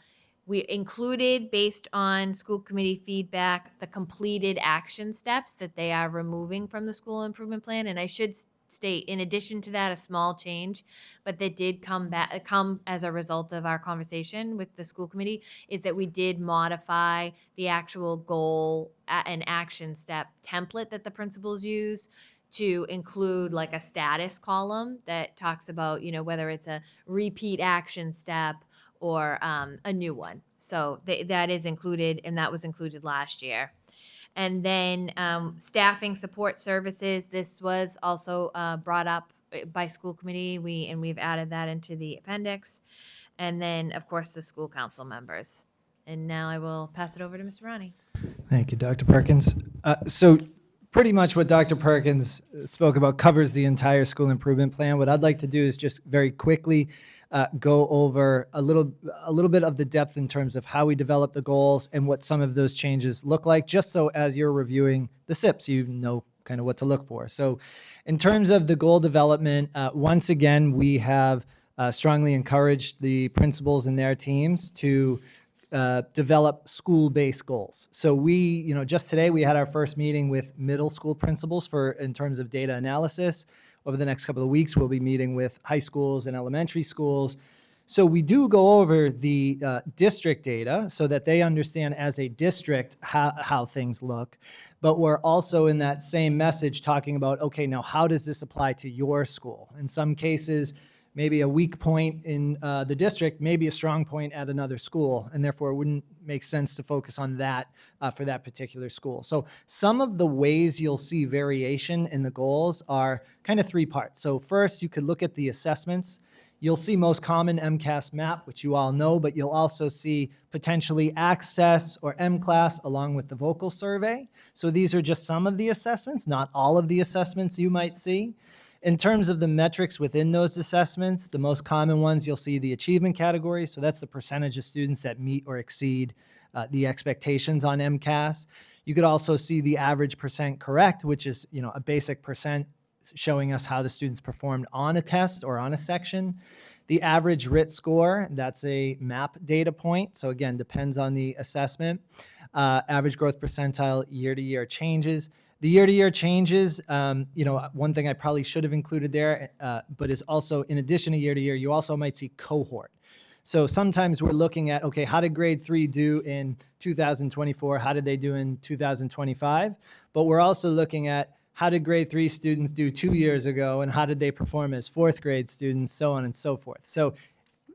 We included, based on school committee feedback, the completed action steps that they are removing from the school improvement plan. And I should state, in addition to that, a small change, but that did come as a result of our conversation with the school committee, is that we did modify the actual goal and action step template that the principals use to include like a status column that talks about, whether it's a repeat action step or a new one. So that is included, and that was included last year. And then staffing support services, this was also brought up by school committee. We've added that into the appendix. And then, of course, the school council members. And now I will pass it over to Mr. Marani. Thank you, Dr. Perkins. So pretty much what Dr. Perkins spoke about covers the entire school improvement plan. What I'd like to do is just very quickly go over a little bit of the depth in terms of how we develop the goals and what some of those changes look like, just so as you're reviewing the SIPs, you know kind of what to look for. So in terms of the goal development, once again, we have strongly encouraged the principals and their teams to develop school-based goals. So we, just today we had our first meeting with middle school principals in terms of data analysis. Over the next couple of weeks, we'll be meeting with high schools and elementary schools. So we do go over the district data so that they understand as a district how things look. But we're also in that same message talking about, okay, now how does this apply to your school? In some cases, maybe a weak point in the district, maybe a strong point at another school, and therefore it wouldn't make sense to focus on that for that particular school. So some of the ways you'll see variation in the goals are kind of three parts. So first, you could look at the assessments. You'll see most common MCAS map, which you all know, but you'll also see potentially access or MClass along with the vocal survey. So these are just some of the assessments, not all of the assessments you might see. In terms of the metrics within those assessments, the most common ones, you'll see the achievement category. So that's the percentage of students that meet or exceed the expectations on MCAS. You could also see the average percent correct, which is a basic percent showing us how the students performed on a test or on a section. The average RIT score, that's a MAP data point. So again, depends on the assessment. Average growth percentile, year-to-year changes. The year-to-year changes, one thing I probably should have included there, but is also, in addition to year-to-year, you also might see cohort. So sometimes we're looking at, okay, how did grade 3 do in 2024? How did they do in 2025? But we're also looking at how did grade 3 students do 2 years ago, and how did they perform as 4th grade students, so on and so forth. So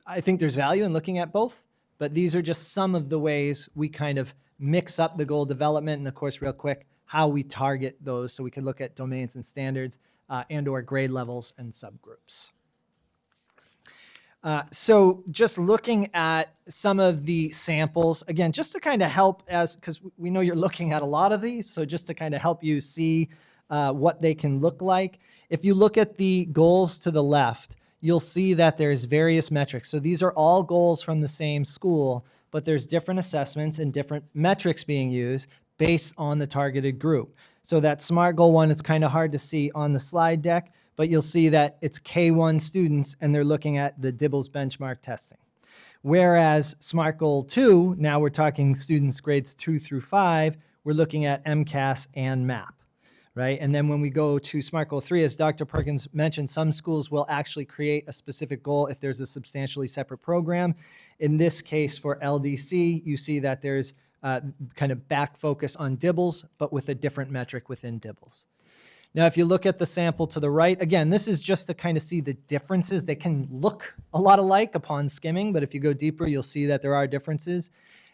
I think there's value in looking at both, but these are just some of the ways we kind of mix up the goal development, and of course, real quick, how we target those so we can look at domains and standards and or grade levels and subgroups. So just looking at some of the samples, again, just to kind of help because we know you're looking at a lot of these, so just to kind of help you see what they can look like. If you look at the goals to the left, you'll see that there's various metrics. So these are all goals from the same school, but there's different assessments and different metrics being used based on the targeted group. So that SMART Goal 1, it's kind of hard to see on the slide deck, but you'll see that it's K1 students and they're looking at the DIBELS benchmark testing. Whereas SMART Goal 2, now we're talking students grades 2 through 5, we're looking at MCAS and MAP, right? And then when we go to SMART Goal 3, as Dr. Perkins mentioned, some schools will actually create a specific goal if there's a substantially separate program. In this case, for LDC, you see that there's kind of back focus on DIBELS, but with a different metric within DIBELS. Now, if you look at the sample to the right, again, this is just to kind of see the differences. They can look a lot alike upon skimming, but if you go deeper, you'll see that there are differences.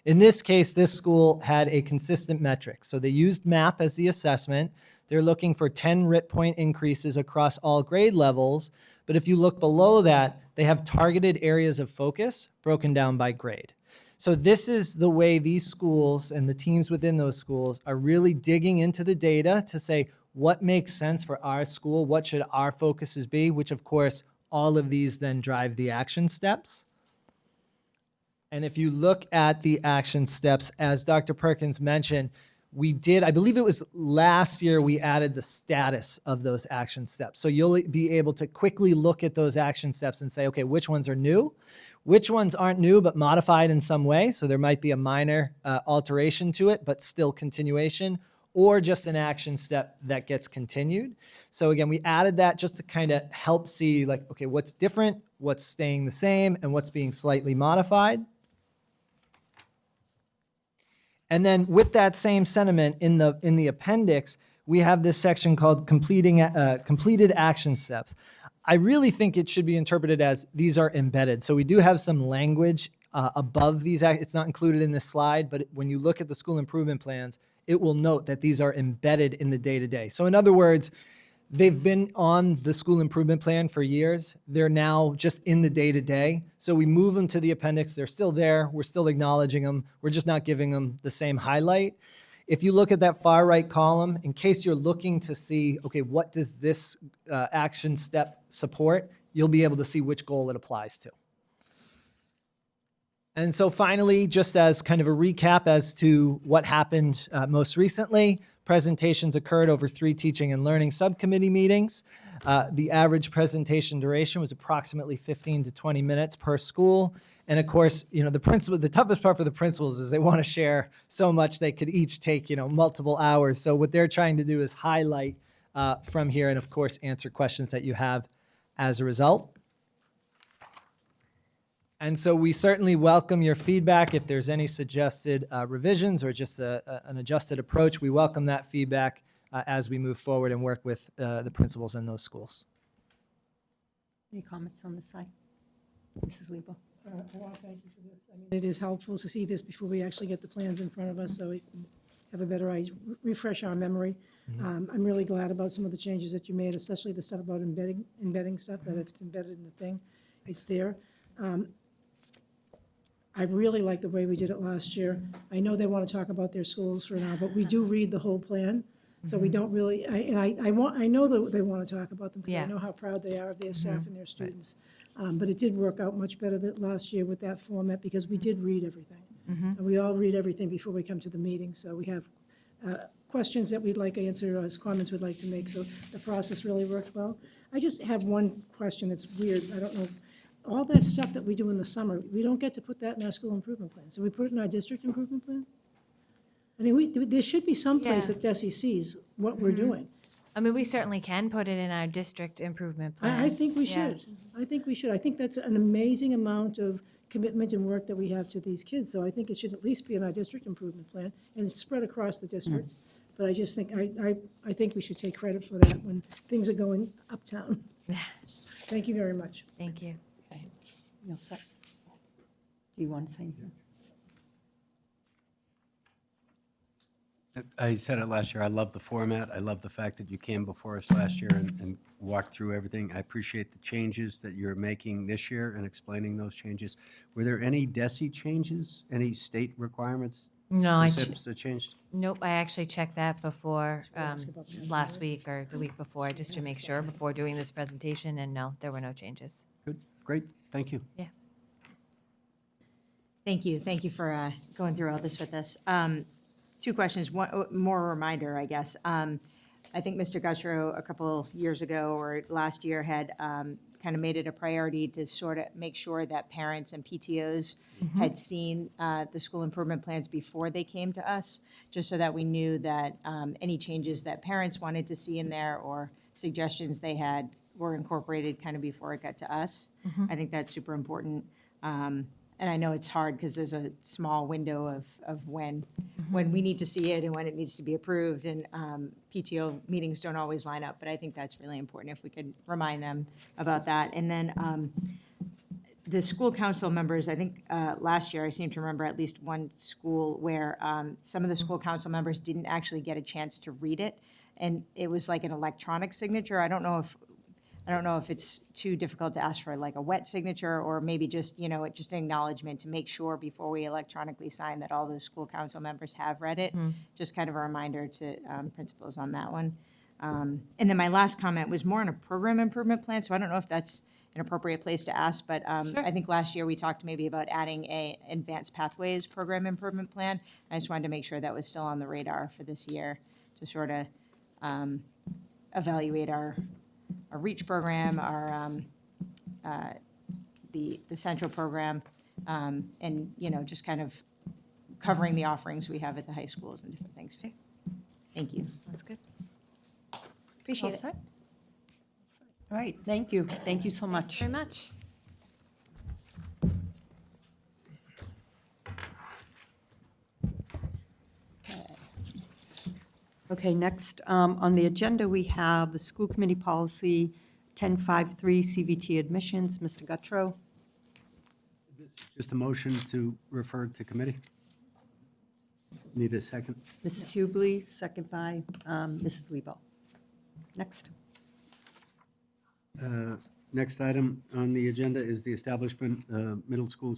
In this case, this school had a consistent metric. So they used MAP as the assessment. They're looking for 10 RIT point increases across all grade levels. But if you look below that, they have targeted areas of focus broken down by grade. So this is the way these schools and the teams within those schools are really digging into the data to say, what makes sense for our school? What should our focuses be? Which, of course, all of these then drive the action steps. And if you look at the action steps, as Dr. Perkins mentioned, we did, I believe it was last year, we added the status of those action steps. So you'll be able to quickly look at those action steps and say, okay, which ones are new? Which ones aren't new but modified in some way? So there might be a minor alteration to it, but still continuation, or just an action step that gets continued. So again, we added that just to kind of help see like, okay, what's different, what's staying the same, and what's being slightly modified. And then with that same sentiment in the appendix, we have this section called completed action steps. I really think it should be interpreted as these are embedded. So we do have some language above these. It's not included in this slide, but when you look at the school improvement plans, it will note that these are embedded in the day-to-day. So in other words, they've been on the school improvement plan for years. They're now just in the day-to-day. So we move them to the appendix. They're still there. We're still acknowledging them. We're just not giving them the same highlight. If you look at that far right column, in case you're looking to see, okay, what does this action step support, you'll be able to see which goal it applies to. And so finally, just as kind of a recap as to what happened most recently, presentations occurred over 3 teaching and learning subcommittee meetings. The average presentation duration was approximately 15 to 20 minutes per school. And of course, the toughest part for the principals is they want to share so much they could each take, multiple hours. So what they're trying to do is highlight from here and of course answer questions that you have as a result. And so we certainly welcome your feedback. If there's any suggested revisions or just an adjusted approach, we welcome that feedback as we move forward and work with the principals in those schools. Any comments on this side? Mrs. Lebo? I want to thank you for this. I mean, it is helpful to see this before we actually get the plans in front of us, so we can have a better idea, refresh our memory. I'm really glad about some of the changes that you made, especially the stuff about embedding stuff, that if it's embedded in the thing, it's there. I really like the way we did it last year. I know they want to talk about their schools for now, but we do read the whole plan. So we don't really, I know that they want to talk about them because I Yeah. know how proud they are of their staff and their students. But it did work out much better last year with that format because we did read everything. And we all read everything before we come to the meeting. So we have questions that we'd like answered or comments we'd like to make. So the process really worked well. I just have one question that's weird. I don't know. All that stuff that we do in the summer, we don't get to put that in our school improvement plan. So we put it in our district improvement plan? I mean, there should be some place Yeah. that DESI sees what we're doing. I mean, we certainly can put it in our district improvement plan. I think we Yeah. should. I think we should. I think that's an amazing amount of commitment and work that we have to these kids. So I think it should at least be in our district improvement plan and it's spread across the district. But I just think, I think we should take credit for that when things are going uptown. Thank you very much. Thank you. You all set? Do you want to say anything? I said it last year, I love the format. I love the fact that you came before us last year and walked through everything. I appreciate the changes that you're making this year and explaining those changes. Were there any DESI changes, any state requirements? No, I concepts that changed? Nope, I actually checked that before, last week or the week before, just to make sure before doing this presentation, and no, there were no changes. Good, great, thank you. Yeah. Thank you. Thank you for going through all this with us. 2 questions, one more reminder, I guess. I think Mr. Guttrow a couple years ago or last year had kind of made it a priority to sort of make sure that parents and PTOs had seen the school improvement plans before they came to us, just so that we knew that any changes that parents wanted to see in there or suggestions they had were incorporated kind of before it got to us. I think that's super important. And I know it's hard because there's a small window of when we need to see it and when it needs to be approved, and PTO meetings don't always line up, but I think that's really important if we could remind them about that. And then the school council members, I think last year I seem to remember at least one school where some of the school council members didn't actually get a chance to read it, and it was like an electronic signature. I don't know if it's too difficult to ask for like a wet signature or maybe just, just an acknowledgement to make sure before we electronically sign that all those school council members have read it. Just kind of a reminder to principals on that one. And then my last comment was more on a program improvement plan. So I don't know if that's an appropriate place to ask, but I think last year we talked maybe about adding a advanced pathways program improvement plan. I just wanted to make sure that was still on the radar for this year to sort of evaluate our REACH program, our the central program, and just kind of covering the offerings we have at the high schools and different things too. Thank you. That's good. Appreciate All it. set? All right, thank you. Thank you so much. Very much. Okay, next on the agenda, we have the school committee policy 1053 CVT admissions. Mr. Guttrow? Just a motion to refer to committee. Need a second? Mrs. Hubley, second by Mrs. Lebo. Next. Next item on the agenda is the establishment middle school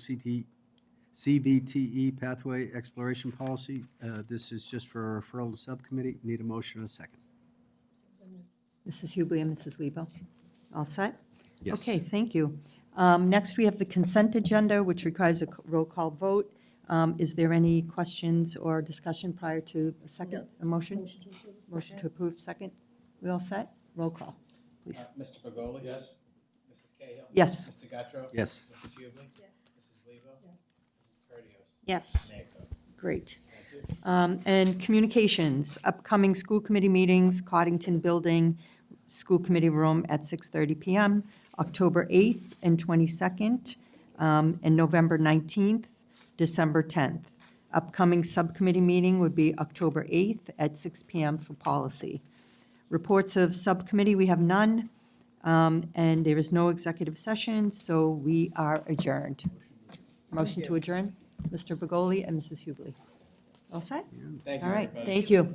CVTE pathway exploration policy. This is just for a referral to subcommittee. Need a motion and a second. Mrs. Hubley and Mrs. Lebo. All set? Yes. Okay, thank you. Next, we have the consent agenda, which requires a roll call vote. Is there any questions or discussion prior to a motion? Motion to approve, second. We all set? Roll call, please. Mr. Pagoli? Yes. Mrs. Cahill? Yes. Mr. Guttrow? Yes. Mrs. Hubley? Yes. Mrs. Lebo? Yes. Mrs. Perdios? Yes. Mayor Coe? Great. And communications, upcoming school committee meetings, Coddington Building, School Committee Room at 6:30 PM, October 8th and 22nd, and November 19th, December 10th. Upcoming subcommittee meeting would be October 8th at 6 PM for policy. Reports of subcommittee, we have none, and there is no executive session, so we are adjourned. Motion to adjourn, Mr. Begoli and Mrs. Hubley. All set? Thank you, All right, everybody. thank you.